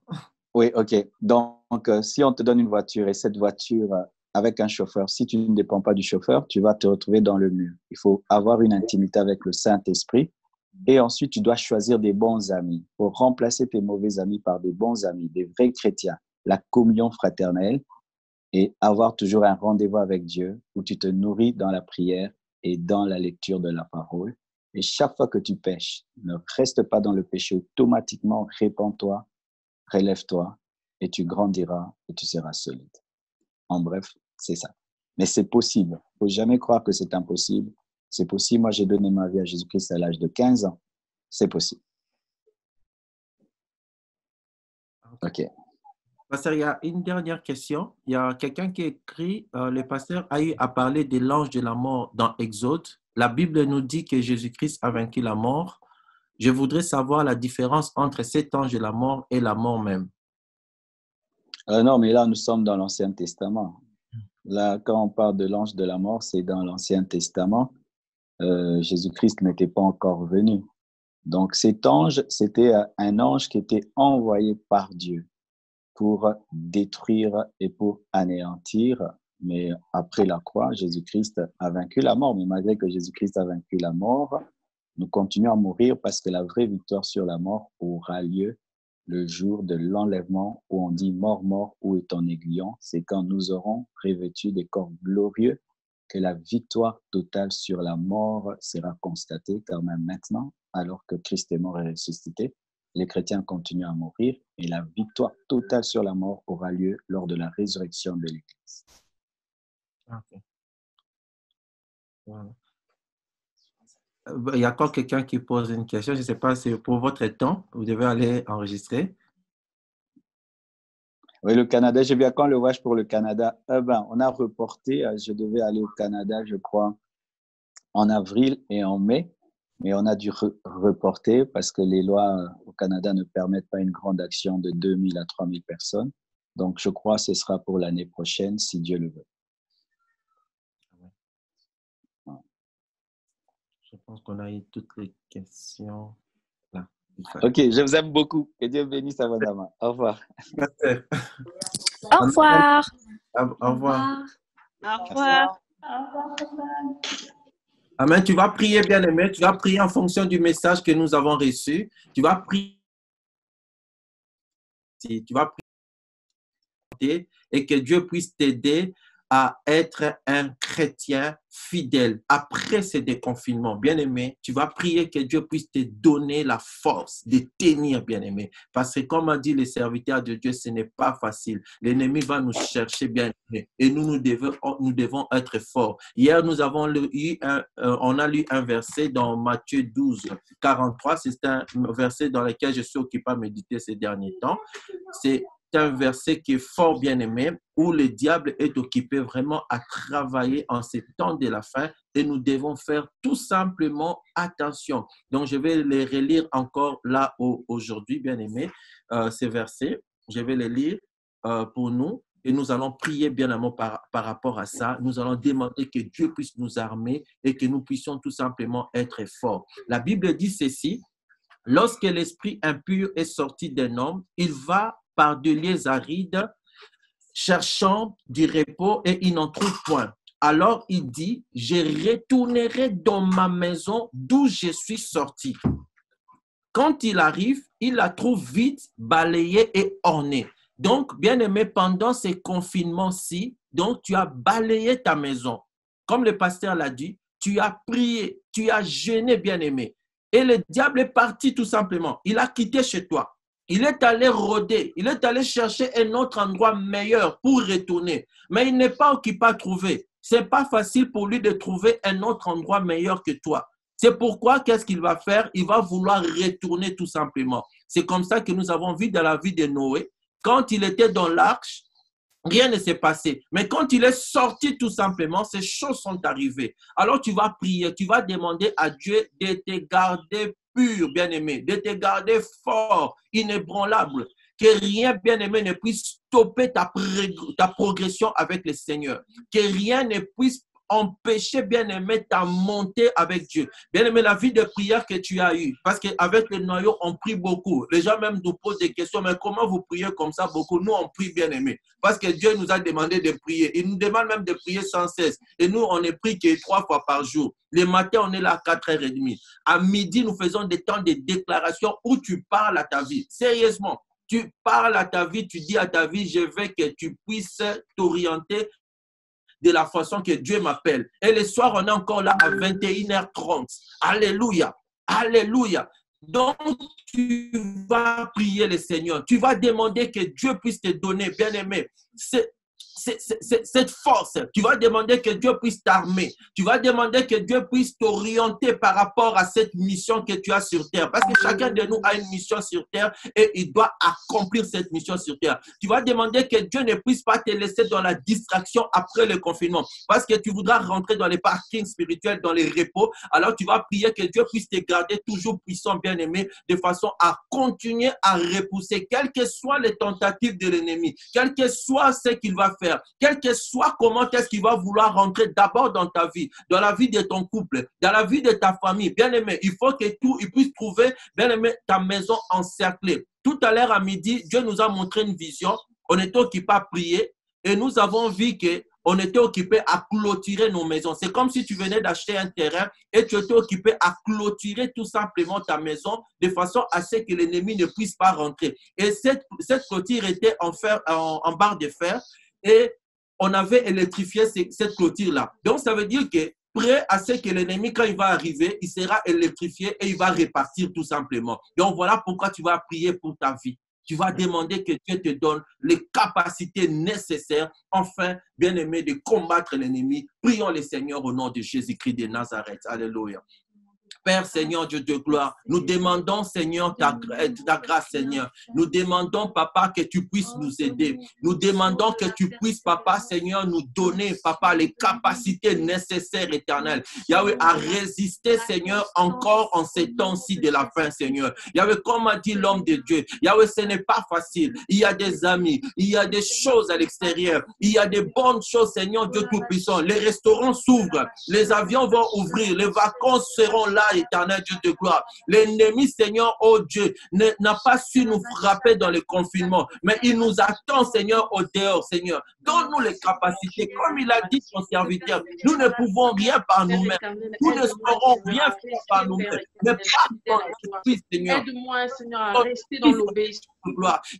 Oui, ok. Donc, si on te donne une voiture et cette voiture avec un chauffeur, si tu ne dépends pas du chauffeur, tu vas te retrouver dans le mur. Il faut avoir une intimité avec le Saint-Esprit et ensuite, tu dois choisir des bons amis pour remplacer tes mauvais amis par des bons amis, des vrais chrétiens, la communion fraternelle et avoir toujours un rendez-vous avec Dieu où tu te nourris dans la prière et dans la lecture de la parole. Et chaque fois que tu pêches, ne reste pas dans le péché, automatiquement répands-toi, relève-toi et tu grandiras et tu seras solide. En bref, c'est ça. Mais c'est possible. Il ne faut jamais croire que c'est impossible. C'est possible. Moi, j'ai donné ma vie à Jésus-Christ à l'âge de 15 ans. C'est possible. OK. Pasteur, il y a une dernière question. Il y a quelqu'un qui écrit, le pasteur a eu à parler de l'ange de la mort dans Exode. La Bible nous dit que Jésus-Christ a vaincu la mort. Je voudrais savoir la différence entre cet ange de la mort et la mort même. Non, mais là, nous sommes dans l'Ancien Testament. Là, quand on parle de l'ange de la mort, c'est dans l'Ancien Testament. Jésus-Christ n'était pas encore venu. Donc, cet ange, c'était un ange qui était envoyé par Dieu pour détruire et pour anéantir. Mais après la croix, Jésus-Christ a vaincu la mort. Mais malgré que Jésus-Christ a vaincu la mort, nous continuons à mourir parce que la vraie victoire sur la mort aura lieu le jour de l'enlèvement où on dit « mort, mort, où est ton aiguillon ?» C'est quand nous aurons revêtu des corps glorieux que la victoire totale sur la mort sera constatée, car même maintenant, alors que Christ est mort et ressuscité, les chrétiens continuent à mourir et la victoire totale sur la mort aura lieu lors de la résurrection de l'Église. Okay. Voilà. Il y a encore quelqu'un qui pose une question. Je ne sais pas si c'est pour votre temps. Vous devez aller enregistrer. Oui, le Canada, j'ai bien quand le voyage pour le Canada. On a reporté, je devais aller au Canada, je crois, en avril et en mai, mais on a dû reporter parce que les lois au Canada ne permettent pas une grande action de 2000 à 3000 personnes. Donc, je crois que ce sera pour l'année prochaine, si Dieu le veut. Je pense qu'on a eu toutes les questions là. Ok, je vous aime beaucoup. Que Dieu bénisse à votre âme. Au revoir. Au revoir. Au revoir. Au revoir. Amen. Tu vas prier, bien-aimé. Tu vas prier en fonction du message que nous avons reçu. Tu vas prier. Tu vas prier et que Dieu puisse t'aider à être un chrétien fidèle après ce déconfinement. Bien-aimé, tu vas prier que Dieu puisse te donner la force de tenir, bien-aimé. Parce que comme a dit le serviteur de Dieu, ce n'est pas facile. L'ennemi va nous chercher, bien-aimé. Et nous devons être forts. Hier, nous avons on a lu un verset dans Matthieu 12, 43. C'est un verset dans lequel je suis occupé à méditer ces derniers temps. C'est un verset qui est fort bien aimé, où le diable est occupé vraiment à travailler en ces temps de la fin et nous devons faire tout simplement attention. Donc, je vais les relire encore là aujourd'hui, bien aimé, ces versets. Je vais les lire pour nous et nous allons prier bien amour par rapport à ça. Nous allons demander que Dieu puisse nous armer et que nous puissions tout simplement être forts. La Bible dit ceci: lorsque l'esprit impur est sorti d'un homme, il va par des lieux arides, cherchant du repos et il n'en trouve point. Alors il dit, je retournerai dans ma maison d'où je suis sorti. Quand il arrive, il la trouve vide, balayée et ornée. Donc, bien-aimé, pendant ces confinements-ci, donc tu as balayé ta maison. Comme le pasteur l'a dit, tu as prié, tu as jeûné, bien-aimé. Et le diable est parti tout simplement. Il a quitté chez toi. Il est allé rôder. Il est allé chercher un autre endroit meilleur pour retourner. Mais il n'est pas occupé à trouver. Ce n'est pas facile pour lui de trouver un autre endroit meilleur que toi. C'est pourquoi, qu'est-ce qu'il va faire? Il va vouloir retourner tout simplement. C'est comme ça que nous avons vu dans la vie de Noé. Quand il était dans l'arche, rien ne s'est passé. Mais quand il est sorti tout simplement, ces choses sont arrivées. Alors tu vas prier, tu vas demander à Dieu de te garder pur, bien-aimé, de te garder fort, inébranlable. Que rien, bien-aimé, ne puisse stopper ta progression avec le Seigneur. Que rien ne puisse empêcher, bien-aimé, ta montée avec Dieu. Bien-aimé, la vie de prière que tu as eue, parce qu'avec le noyau, on prie beaucoup. Les gens même nous posent des questions, mais comment vous priez comme ça beaucoup? Nous, on prie, bien-aimé, parce que Dieu nous a demandé de prier. Il nous demande même de prier sans cesse. Et nous, on ne prie que 3 fois par jour. Le matin, on est là à 4h30. À midi, nous faisons des temps de déclaration où tu parles à ta vie. Sérieusement, tu parles à ta vie, tu dis à ta vie, je veux que tu puisses t'orienter de la façon que Dieu m'appelle. Et le soir, on est encore là à 21h30. Alléluia. Alléluia. Donc, tu vas prier le Seigneur. Tu vas demander que Dieu puisse te donner, bien-aimé, cette force. Tu vas demander que Dieu puisse t'armer. Tu vas demander que Dieu puisse t'orienter par rapport à cette mission que tu as sur terre. Parce que chacun de nous a une mission sur terre et il doit accomplir cette mission sur terre. Tu vas demander que Dieu ne puisse pas te laisser dans la distraction après le confinement. Parce que tu voudras rentrer dans les parkings spirituels, dans les repos. Alors tu vas prier que Dieu puisse te garder toujours puissant, bien-aimé, de façon à continuer à repousser, quelles que soient les tentatives de l'ennemi, quel que soit ce qu'il va faire, quel que soit comment est-ce qu'il va vouloir rentrer d'abord dans ta vie, dans la vie de ton couple, dans la vie de ta famille. Bien-aimé, il faut que il puisse trouver, bien-aimé, ta maison encerclée. Tout à l'heure à midi, Dieu nous a montré une vision. On était occupé à prier et nous avons vu que on était occupé à clôturer nos maisons. C'est comme si tu venais d'acheter un terrain et tu étais occupé à clôturer tout simplement ta maison de façon à ce que l'ennemi ne puisse pas rentrer. Et cette clôture était en barre de fer et on avait électrifié cette clôture-là. Donc, ça veut dire que prêt à ce que l'ennemi, quand il va arriver, il sera électrifié et il va repartir tout simplement. Donc, voilà pourquoi tu vas prier pour ta vie. Tu vas demander que Dieu te donne les capacités nécessaires, enfin, bien-aimé, de combattre l'ennemi. Prions le Seigneur au nom de Jésus-Christ de Nazareth. Alléluia. Père, Seigneur, Dieu de gloire, nous demandons, Seigneur, ta grâce, Seigneur. Nous demandons, Papa, que tu puisses nous aider. Nous demandons que tu puisses, Papa, Seigneur, nous donner, Papa, les capacités nécessaires, éternelles. Yahweh, à résister, Seigneur, encore en ces temps-ci de la fin, Seigneur. Yahweh, comme a dit l'homme de Dieu, Yahweh, ce n'est pas facile. Il y a des amis, il y a des choses à l'extérieur, il y a des bonnes choses, Seigneur, Dieu Tout-Puissant. Les restaurants s'ouvrent, les avions vont ouvrir, les vacances seront là, éternel Dieu de gloire. L'ennemi, Seigneur, oh Dieu, n'a pas su nous frapper dans le confinement, mais il nous attend, Seigneur, au dehors, Seigneur. Donne-nous les capacités. Comme il a dit son serviteur, nous ne pouvons rien par nous-mêmes. Nous ne saurons rien faire par nous-mêmes. Mais par ton esprit, Seigneur. Aide-moi, Seigneur, à rester dans l'obéissance.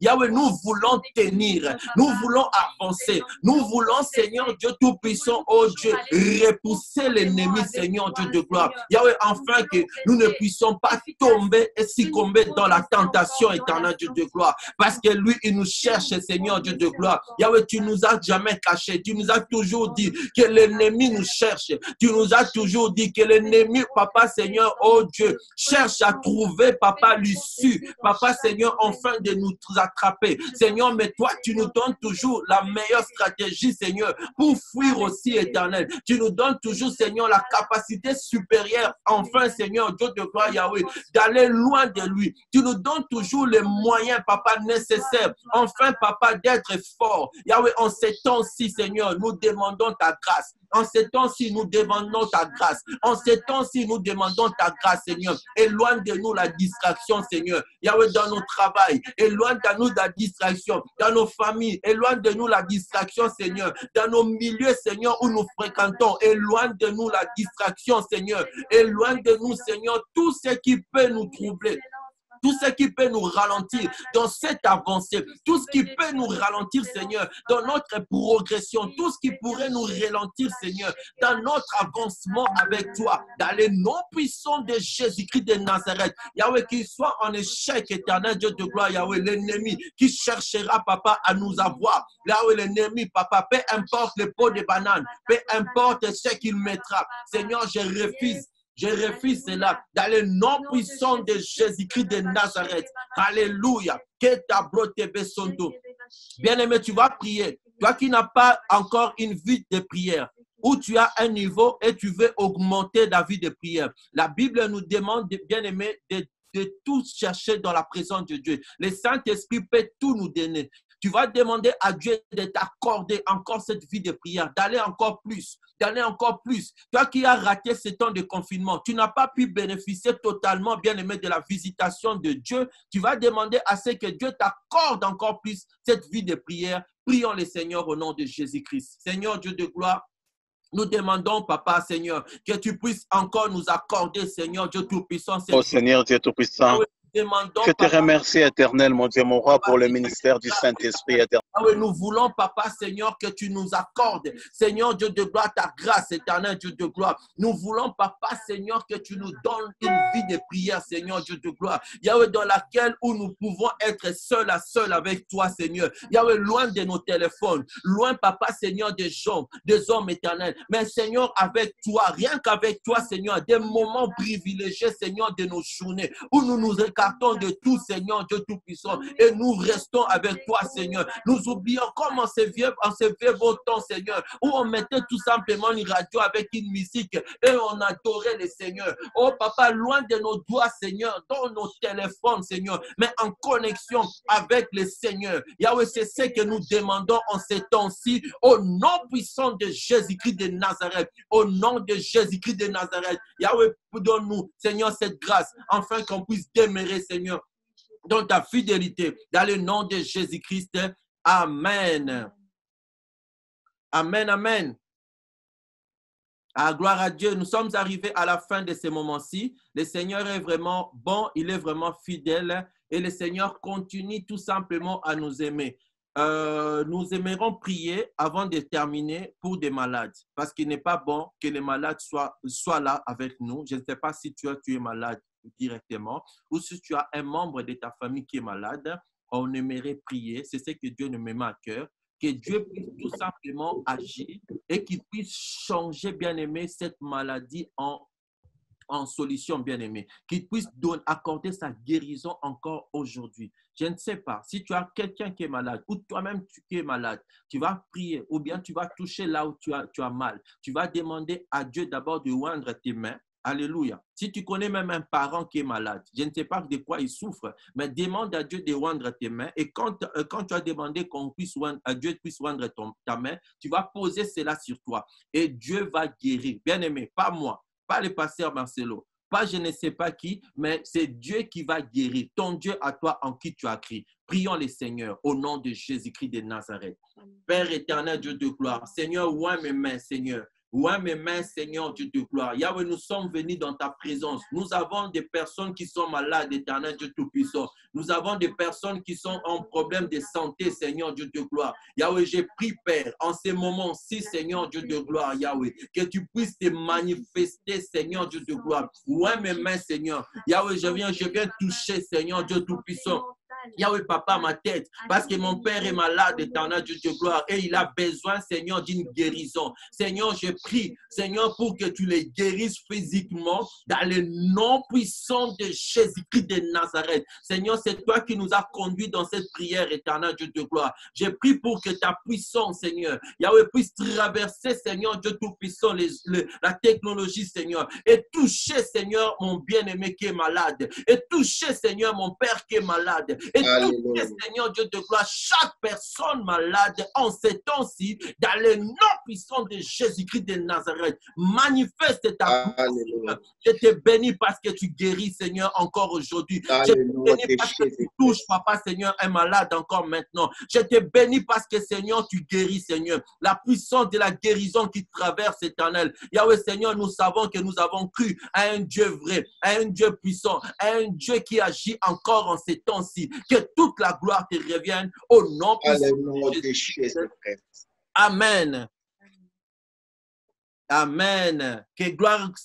Yahweh, nous voulons tenir, nous voulons avancer, nous voulons, Seigneur Dieu Tout-Puissant, oh Dieu, repousser l'ennemi, Seigneur Dieu de gloire. Yahweh, enfin que nous ne puissions pas tomber et succomber dans la tentation éternelle, Dieu de gloire, parce que lui, il nous cherche, Seigneur Dieu de gloire. Yahweh, tu nous as jamais caché, tu nous as toujours dit que l'ennemi nous cherche, tu nous as toujours dit que l'ennemi, Papa, Seigneur, oh Dieu, cherche à trouver, Papa, l'issue, Papa, Seigneur, enfin de nous attraper. Seigneur, mais toi, tu nous donnes toujours la meilleure stratégie, Seigneur, pour fuir aussi, éternel. Tu nous donnes toujours, Seigneur, la capacité supérieure, enfin, Seigneur, Dieu de gloire, Yahweh, d'aller loin de lui. Tu nous donnes toujours les moyens, Papa, nécessaires, enfin, Papa, d'être fort. Yahweh, en ces temps-ci, Seigneur, nous demandons ta grâce. En ces temps-ci, nous demandons ta grâce. En ces temps-ci, nous demandons ta grâce, Seigneur. Éloigne de nous la distraction, Seigneur. Yahweh, dans nos travails, éloigne de nous la distraction. Dans nos familles, éloigne de nous la distraction, Seigneur. Dans nos milieux, Seigneur, où nous fréquentons, éloigne de nous la distraction, Seigneur. Éloigne de nous, Seigneur, tout ce qui peut nous troubler. Tout ce qui peut nous ralentir dans cette avancée, tout ce qui peut nous ralentir, Seigneur, dans notre progression, tout ce qui pourrait nous ralentir, Seigneur, dans notre avancement avec toi, dans les noms puissants de Jésus-Christ de Nazareth. Yahweh, qu'il soit en échec éternel, Dieu de gloire, Yahweh, l'ennemi qui cherchera, Papa, à nous avoir. Yahweh, l'ennemi, Papa, peu importe le pot de banane, peu importe ce qu'il mettra. Seigneur, je refuse cela dans le nom puissant de Jésus-Christ de Nazareth. Alléluia. Bien-aimé, tu vas prier. Toi qui n'as pas encore une vie de prière, où tu as un niveau et tu veux augmenter ta vie de prière. La Bible nous demande, bien aimé, de tout chercher dans la présence de Dieu. Le Saint-Esprit peut tout nous donner. Tu vas demander à Dieu de t'accorder encore cette vie de prière, d'aller encore plus, d'aller encore plus. Toi qui as raté ce temps de confinement, tu n'as pas pu bénéficier totalement, bien aimé, de la visitation de Dieu. Tu vas demander à ce que Dieu t'accorde encore plus cette vie de prière. Prions le Seigneur au nom de Jésus-Christ. Seigneur Dieu de gloire, nous demandons, Papa, Seigneur, que tu puisses encore nous accorder, Seigneur Dieu Tout-Puissant. Oh Seigneur Dieu Tout-Puissant, je te remercie, éternel, mon Dieu, mon roi, pour le ministère du Saint-Esprit éternel. Ah oui, nous voulons, Papa, Seigneur, que tu nous accordes, Seigneur Dieu de gloire, ta grâce, éternel Dieu de gloire. Nous voulons, Papa, Seigneur, que tu nous donnes une vie de prière, Seigneur Dieu de gloire. Yahweh, dans laquelle où nous pouvons être seul à seul avec toi, Seigneur. Yahweh, loin de nos téléphones, loin, Papa, Seigneur, des hommes éternels. Mais, Seigneur, avec toi, rien qu'avec toi, Seigneur, des moments privilégiés, Seigneur, de nos journées, où nous nous écartons de tout, Seigneur Dieu Tout-Puissant, et nous restons avec toi, Seigneur. Nous oublions comme en ces vieux beaux temps, Seigneur, où on mettait tout simplement une radio avec une musique et on adorait le Seigneur. Oh Papa, loin de nos doigts, Seigneur, dans nos téléphones, Seigneur, mais en connexion avec le Seigneur. Yahweh, c'est ce que nous demandons en ces temps-ci, au nom puissant de Jésus-Christ de Nazareth, au nom de Jésus-Christ de Nazareth. Yahweh, donne-nous, Seigneur, cette grâce, afin qu'on puisse demeurer, Seigneur, dans ta fidélité, dans le nom de Jésus-Christ. Amen. Amen, amen. Ah, gloire à Dieu. Nous sommes arrivés à la fin de ce moment-ci. Le Seigneur est vraiment bon, il est vraiment fidèle et le Seigneur continue tout simplement à nous aimer. Nous aimerons prier avant de terminer pour des malades parce qu'il n'est pas bon que les malades soient là avec nous. Je ne sais pas si tu es malade directement ou si tu as un membre de ta famille qui est malade. On aimerait prier, c'est ce que Dieu nous met à cœur, que Dieu puisse tout simplement agir et qu'il puisse changer, bien-aimé, cette maladie en solution, bien-aimé, qu'il puisse accorder sa guérison encore aujourd'hui. Je ne sais pas, si tu as quelqu'un qui est malade ou toi-même qui es malade, tu vas prier ou bien tu vas toucher là où tu as mal. Tu vas demander à Dieu d'abord de oindre tes mains. Alléluia. Si tu connais même un parent qui est malade, je ne sais pas de quoi il souffre, mais demande à Dieu de oindre tes mains. Et quand tu as demandé à Dieu puisse oindre ta main, tu vas poser cela sur toi. Et Dieu va guérir. Bien-aimé, pas moi, pas le pasteur Marcelo, pas je ne sais pas qui, mais c'est Dieu qui va guérir. Ton Dieu à toi en qui tu as crié. Prions les Seigneurs au nom de Jésus-Christ de Nazareth. Père éternel, Dieu de gloire, Seigneur, oins mes mains, Seigneur. Ouais, mes mains, Seigneur, Dieu de gloire. Yahweh, nous sommes venus dans ta présence. Nous avons des personnes qui sont malades, éternel Dieu Tout-Puissant. Nous avons des personnes qui sont en problème de santé, Seigneur, Dieu de gloire. Yahweh, j'ai pris, Père, en ces moments-ci, Seigneur, Dieu de gloire, Yahweh, que tu puisses te manifester, Seigneur, Dieu de gloire. Ouais, mes mains, Seigneur. Yahweh, je viens toucher, Seigneur, Dieu Tout-Puissant. Yahweh, papa, ma tête, parce que mon père est malade, éternel Dieu de gloire, et il a besoin, Seigneur, d'une guérison. Seigneur, je prie, Seigneur, pour que tu les guérisses physiquement dans le nom puissant de Jésus-Christ de Nazareth. Seigneur, c'est toi qui nous as conduits dans cette prière, éternel Dieu de gloire. Je prie pour que ta puissance, Seigneur, Yahweh, puisse traverser, Seigneur Dieu Tout-Puissant, la technologie, Seigneur, et toucher, Seigneur, mon bien-aimé qui est malade, et toucher, Seigneur, mon père qui est malade, et toucher, Seigneur Dieu de gloire, chaque personne malade en ces temps-ci, dans le nom puissant de Jésus-Christ de Nazareth. Manifeste ta puissance. Je te bénis parce que tu guéris, Seigneur, encore aujourd'hui. Je te bénis parce que tu touches, Papa, Seigneur, un malade encore maintenant. Je te bénis parce que, Seigneur, tu guéris, Seigneur. La puissance de la guérison qui traverse, éternel. Yahweh, Seigneur, nous savons que nous avons cru à un Dieu vrai, à un Dieu puissant, à un Dieu qui agit encore en ces temps-ci. Que toute la gloire te revienne au nom de Jésus. Amen. Amen. Que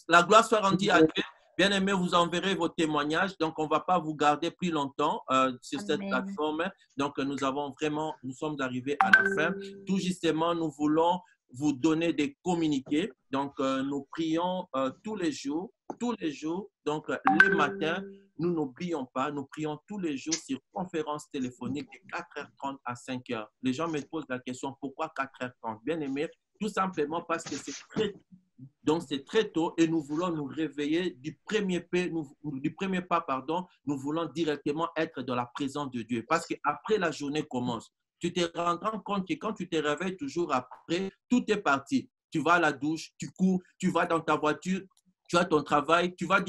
la gloire soit rendue à Dieu. Bien-aimés, vous enverrez vos témoignages. Donc, on ne va pas vous garder plus longtemps sur cette plateforme. Donc, nous sommes arrivés à la fin. Tout justement, nous voulons vous donner des communiqués. Donc, nous prions tous les jours. Donc, les matins, nous n'oublions pas, nous prions tous les jours sur conférence téléphonique de 4h30 à 5h. Les gens me posent la question, pourquoi 4h30? Bien aimé, tout simplement parce que c'est très donc, c'est très tôt et nous voulons nous réveiller du premier pas, pardon, nous voulons directement être dans la présence de Dieu. Parce qu'après la journée commence, tu te rendras compte que quand tu te réveilles toujours après, tout est parti. Tu vas à la douche, tu cours, tu vas dans ta voiture, tu as ton travail, tu vas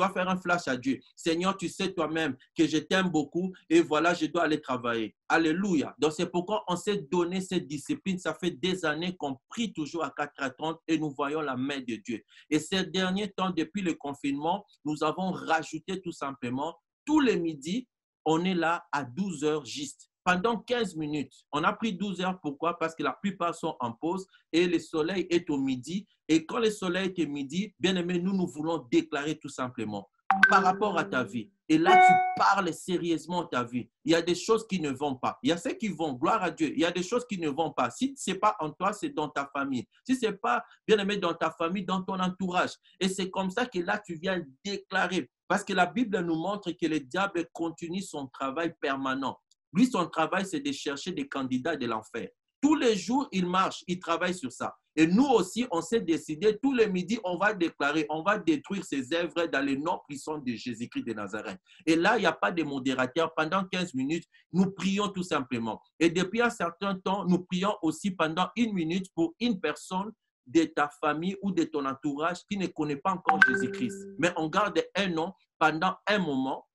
faire un flash à Dieu. Seigneur, tu sais toi-même que je t'aime beaucoup et voilà, je dois aller travailler. Alléluia. Donc, c'est pourquoi on s'est donné cette discipline. Ça fait des années qu'on prie toujours à 4h30 et nous voyons la main de Dieu. Et ces derniers temps, depuis le confinement, nous avons rajouté tout simplement tous les midis, on est là à 12h juste. Pendant 15 minutes, on a pris 12 heures. Pourquoi? Parce que la plupart sont en pause et le soleil est au midi. Et quand le soleil est au midi, bien aimé, nous voulons déclarer tout simplement par rapport à ta vie. Et là, tu parles sérieusement de ta vie. Il y a des choses qui ne vont pas. Il y a ceux qui vont, gloire à Dieu. Il y a des choses qui ne vont pas. Si ce n'est pas en toi, c'est dans ta famille. Si ce n'est pas, bien aimé, dans ta famille, dans ton entourage. Et c'est comme ça que là, tu viens déclarer. Parce que la Bible nous montre que le diable continue son travail permanent. Lui, son travail, c'est de chercher des candidats de l'enfer. Tous les jours, il marche, il travaille sur ça. Et nous aussi, on s'est décidé, tous les midis, on va déclarer, on va détruire ses œuvres dans les noms puissants de Jésus-Christ de Nazareth. Et là, il n'y a pas de modérateur. Pendant 15 minutes, nous prions tout simplement. Et depuis un certain temps, nous prions aussi pendant 1 minute pour une personne de ta famille ou de ton entourage qui ne connaît pas encore Jésus-Christ. Mais on garde un nom pendant un moment,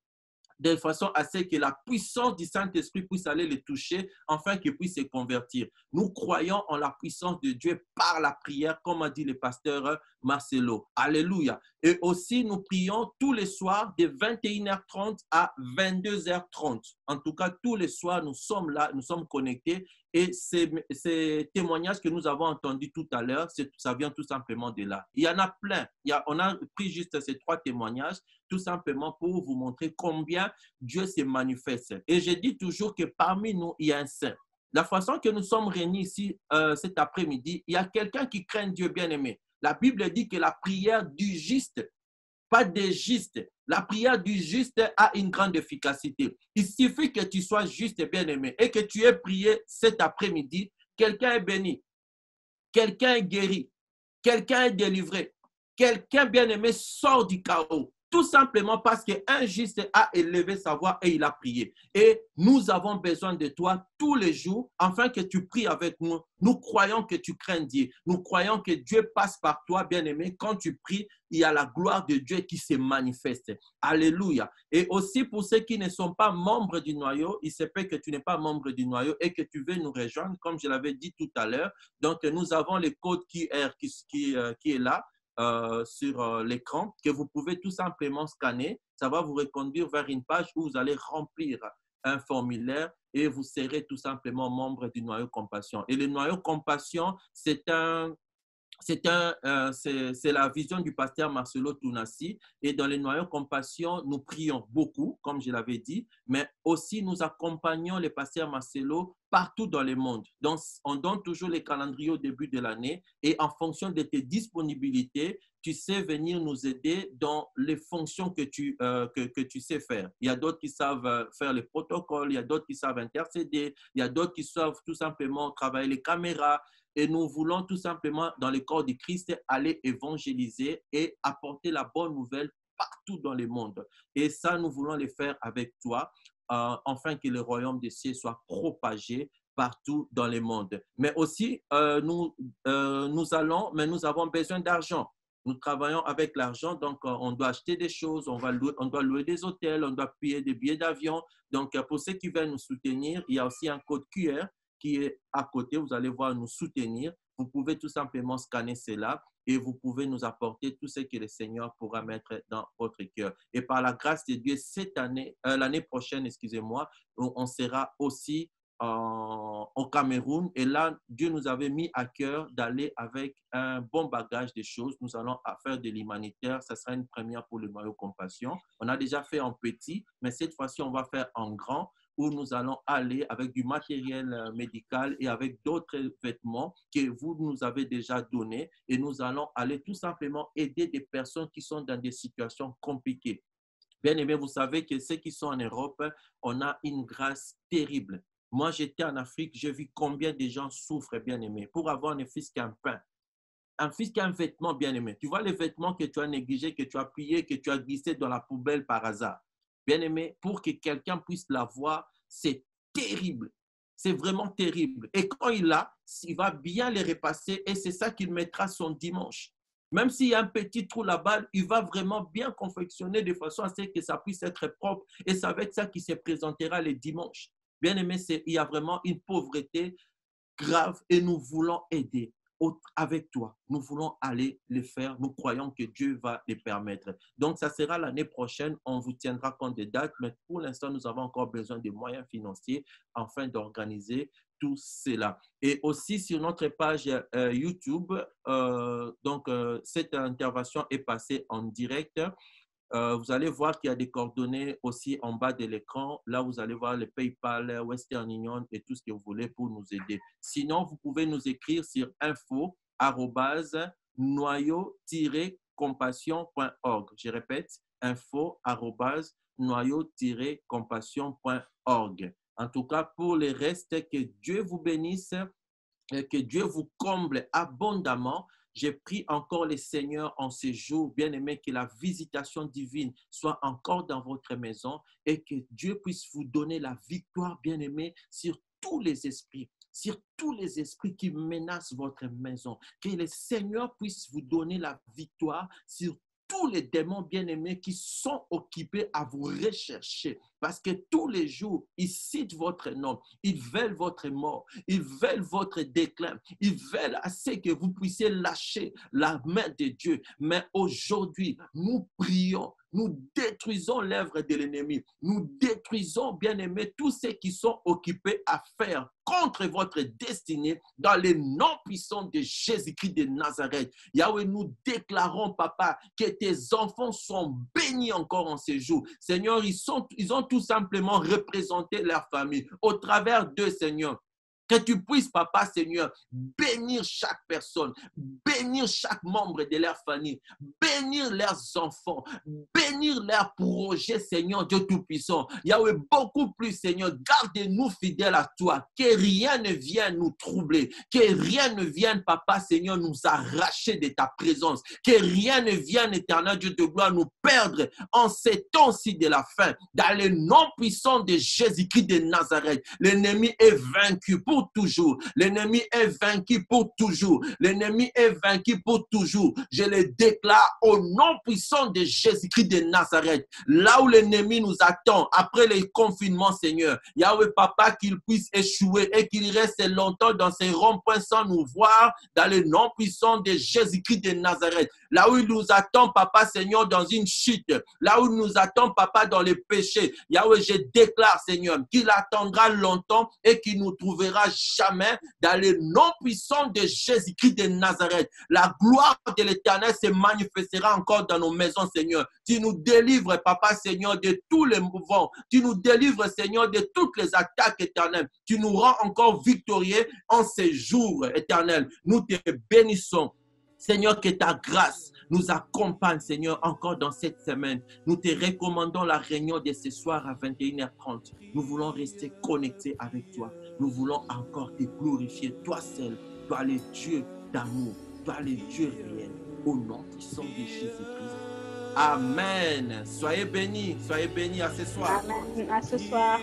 de façon à ce que la puissance du Saint-Esprit puisse aller les toucher, afin qu'ils puissent se convertir. Nous croyons en la puissance de Dieu par la prière, comme a dit le pasteur Marcelo. Alléluia. Et aussi, nous prions tous les soirs de 21h30 à 22h30. En tout cas, tous les soirs, nous sommes là, nous sommes connectés. Et ces témoignages que nous avons entendus tout à l'heure, ça vient tout simplement de là. Il y en a plein. On a pris juste ces 3 témoignages, tout simplement pour vous montrer combien Dieu se manifeste. Et je dis toujours que parmi nous, il y a un saint. La façon que nous sommes réunis ici cet après-midi, il y a quelqu'un qui craint Dieu bien-aimé. La Bible dit que la prière du juste, pas des justes, la prière du juste a une grande efficacité. Il suffit que tu sois juste et bien-aimé et que tu aies prié cet après-midi, quelqu'un est béni, quelqu'un est guéri, quelqu'un est délivré, quelqu'un bien-aimé sort du chaos. Tout simplement parce qu'un juste a élevé sa voix et il a prié. Et nous avons besoin de toi tous les jours, afin que tu pries avec nous. Nous croyons que tu crains Dieu. Nous croyons que Dieu passe par toi, bien-aimé. Quand tu pries, il y a la gloire de Dieu qui se manifeste. Alléluia. Et aussi pour ceux qui ne sont pas membres du noyau, il se peut que tu n'es pas membre du noyau et que tu veux nous rejoindre, comme je l'avais dit tout à l'heure. Donc, nous avons le code QR qui est là. Sur l'écran, que vous pouvez tout simplement scanner. Ça va vous reconduire vers une page où vous allez remplir un formulaire et vous serez tout simplement membre du noyau Compassion. Et le noyau Compassion, c'est la vision du pasteur Marcelo Tounassi. Et dans les noyaux Compassion, nous prions beaucoup, comme je l'avais dit, mais aussi nous accompagnons le pasteur Marcelo partout dans le monde. Donc, on donne toujours les calendriers au début de l'année et en fonction de tes disponibilités, tu sais venir nous aider dans les fonctions que tu sais faire. Il y a d'autres qui savent faire les protocoles, il y a d'autres qui savent intercéder, il y a d'autres qui savent tout simplement travailler les caméras. Et nous voulons tout simplement, dans le corps du Christ, aller évangéliser et apporter la bonne nouvelle partout dans le monde. Et ça, nous voulons le faire avec toi, afin que le royaume des cieux soit propagé partout dans le monde. Mais aussi, nous avons besoin d'argent. Nous travaillons avec l'argent, donc on doit acheter des choses, on doit louer des hôtels, on doit payer des billets d'avion. Donc, pour ceux qui veulent nous soutenir, il y a aussi un code QR qui est à côté. Vous allez voir nous soutenir. Vous pouvez tout simplement scanner cela et vous pouvez nous apporter tout ce que le Seigneur pourra mettre dans votre cœur. Et par la grâce de Dieu, l'année prochaine, excusez-moi, on sera aussi au Cameroun. Et là, Dieu nous avait mis à cœur d'aller avec un bon bagage de choses. Nous allons faire de l'humanitaire. Ça sera une première pour le noyau Compassion. On a déjà fait en petit, mais cette fois-ci, on va faire en grand, où nous allons aller avec du matériel médical et avec d'autres vêtements que vous nous avez déjà donnés. Et nous allons aller tout simplement aider des personnes qui sont dans des situations compliquées. Bien aimé, vous savez que ceux qui sont en Europe, on a une grâce terrible. Moi, j'étais en Afrique, j'ai vu combien de gens souffrent, bien-aimés, pour avoir un fils qui a un pain. Un fils qui a un vêtement, bien-aimé. Tu vois les vêtements que tu as négligés, que tu as pliés, que tu as glissés dans la poubelle par hasard. Bien-aimé, pour que quelqu'un puisse l'avoir, c'est terrible. C'est vraiment terrible. Et quand il l'a, il va bien les repasser et c'est ça qu'il mettra son dimanche. Même s'il y a un petit trou là-bas, il va vraiment bien confectionner de façon à ce que ça puisse être propre. Et c'est avec ça qu'il se présentera les dimanches. Bien-aimé, il y a vraiment une pauvreté grave et nous voulons aider. Avec toi, nous voulons aller le faire. Nous croyons que Dieu va les permettre. Donc, ça sera l'année prochaine. On vous tiendra compte des dates, mais pour l'instant, nous avons encore besoin de moyens financiers afin d'organiser tout cela. Et aussi sur notre page YouTube, cette intervention est passée en direct. Vous allez voir qu'il y a des coordonnées aussi en bas de l'écran. Là, vous allez voir le PayPal, Western Union et tout ce que vous voulez pour nous aider. Sinon, vous pouvez nous écrire sur info@noyau-compassion.org. Je répète, info@noyau-compassion.org. En tout cas, pour le reste, que Dieu vous bénisse et que Dieu vous comble abondamment. J'ai pris encore le Seigneur en ces jours, bien-aimés, que la visitation divine soit encore dans votre maison et que Dieu puisse vous donner la victoire, bien-aimés, sur tous les esprits qui menacent votre maison. Que le Seigneur puisse vous donner la victoire sur tous les démons bien-aimés qui sont occupés à vous rechercher. Parce que tous les jours, ils citent votre nom, ils veulent votre mort, ils veulent votre déclin, ils veulent assez que vous puissiez lâcher la main de Dieu. Mais aujourd'hui, nous prions, nous détruisons l'œuvre de l'ennemi. Nous détruisons, bien-aimés, tous ceux qui sont occupés à faire contre votre destinée dans le nom puissant de Jésus-Christ de Nazareth. Yahweh, nous déclarons, Papa, que tes enfants sont bénis encore en ces jours. Seigneur, ils ont tout simplement représenté leur famille au travers d'eux, Seigneur. Que tu puisses, Papa, Seigneur, bénir chaque personne, bénir chaque membre de leur famille, bénir leurs enfants, bénir leurs projets, Seigneur Dieu Tout-Puissant. Yahweh, beaucoup plus, Seigneur, garde-nous fidèles à toi, que rien ne vienne nous troubler, que rien ne vienne, Papa, Seigneur, nous arracher de ta présence, que rien ne vienne, éternel Dieu de gloire, nous perdre en ces temps-ci de la fin. Dans le nom puissant de Jésus-Christ de Nazareth, l'ennemi est vaincu pour toujours. L'ennemi est vaincu pour toujours. L'ennemi est vaincu pour toujours. Je le déclare au nom puissant de Jésus-Christ de Nazareth. Là où l'ennemi nous attend, après le confinement, Seigneur, Yahweh, Papa, qu'il puisse échouer et qu'il reste longtemps dans ces ronds-points sans nous voir, dans le nom puissant de Jésus-Christ de Nazareth. Là où il nous attend, Papa, Seigneur, dans une chute. Là où il nous attend, Papa, dans les péchés. Yahweh, je déclare, Seigneur, qu'il attendra longtemps et qu'il nous trouvera jamais dans le nom puissant de Jésus-Christ de Nazareth. La gloire de l'Éternel se manifestera encore dans nos maisons, Seigneur. Tu nous délivres, Papa, Seigneur, de tous les mouvements. Tu nous délivres, Seigneur, de toutes les attaques éternelles. Tu nous rends encore victorieux en ces jours, éternels. Nous te bénissons. Seigneur, que ta grâce nous accompagne, Seigneur, encore dans cette semaine. Nous te recommandons la réunion de ce soir à 21h30. Nous voulons rester connectés avec toi. Nous voulons encore te glorifier, toi seul, toi le Dieu d'amour, toi le Dieu réel, au nom puissant de Jésus-Christ. Amen. Soyez bénis à ce soir. Amen. À ce soir.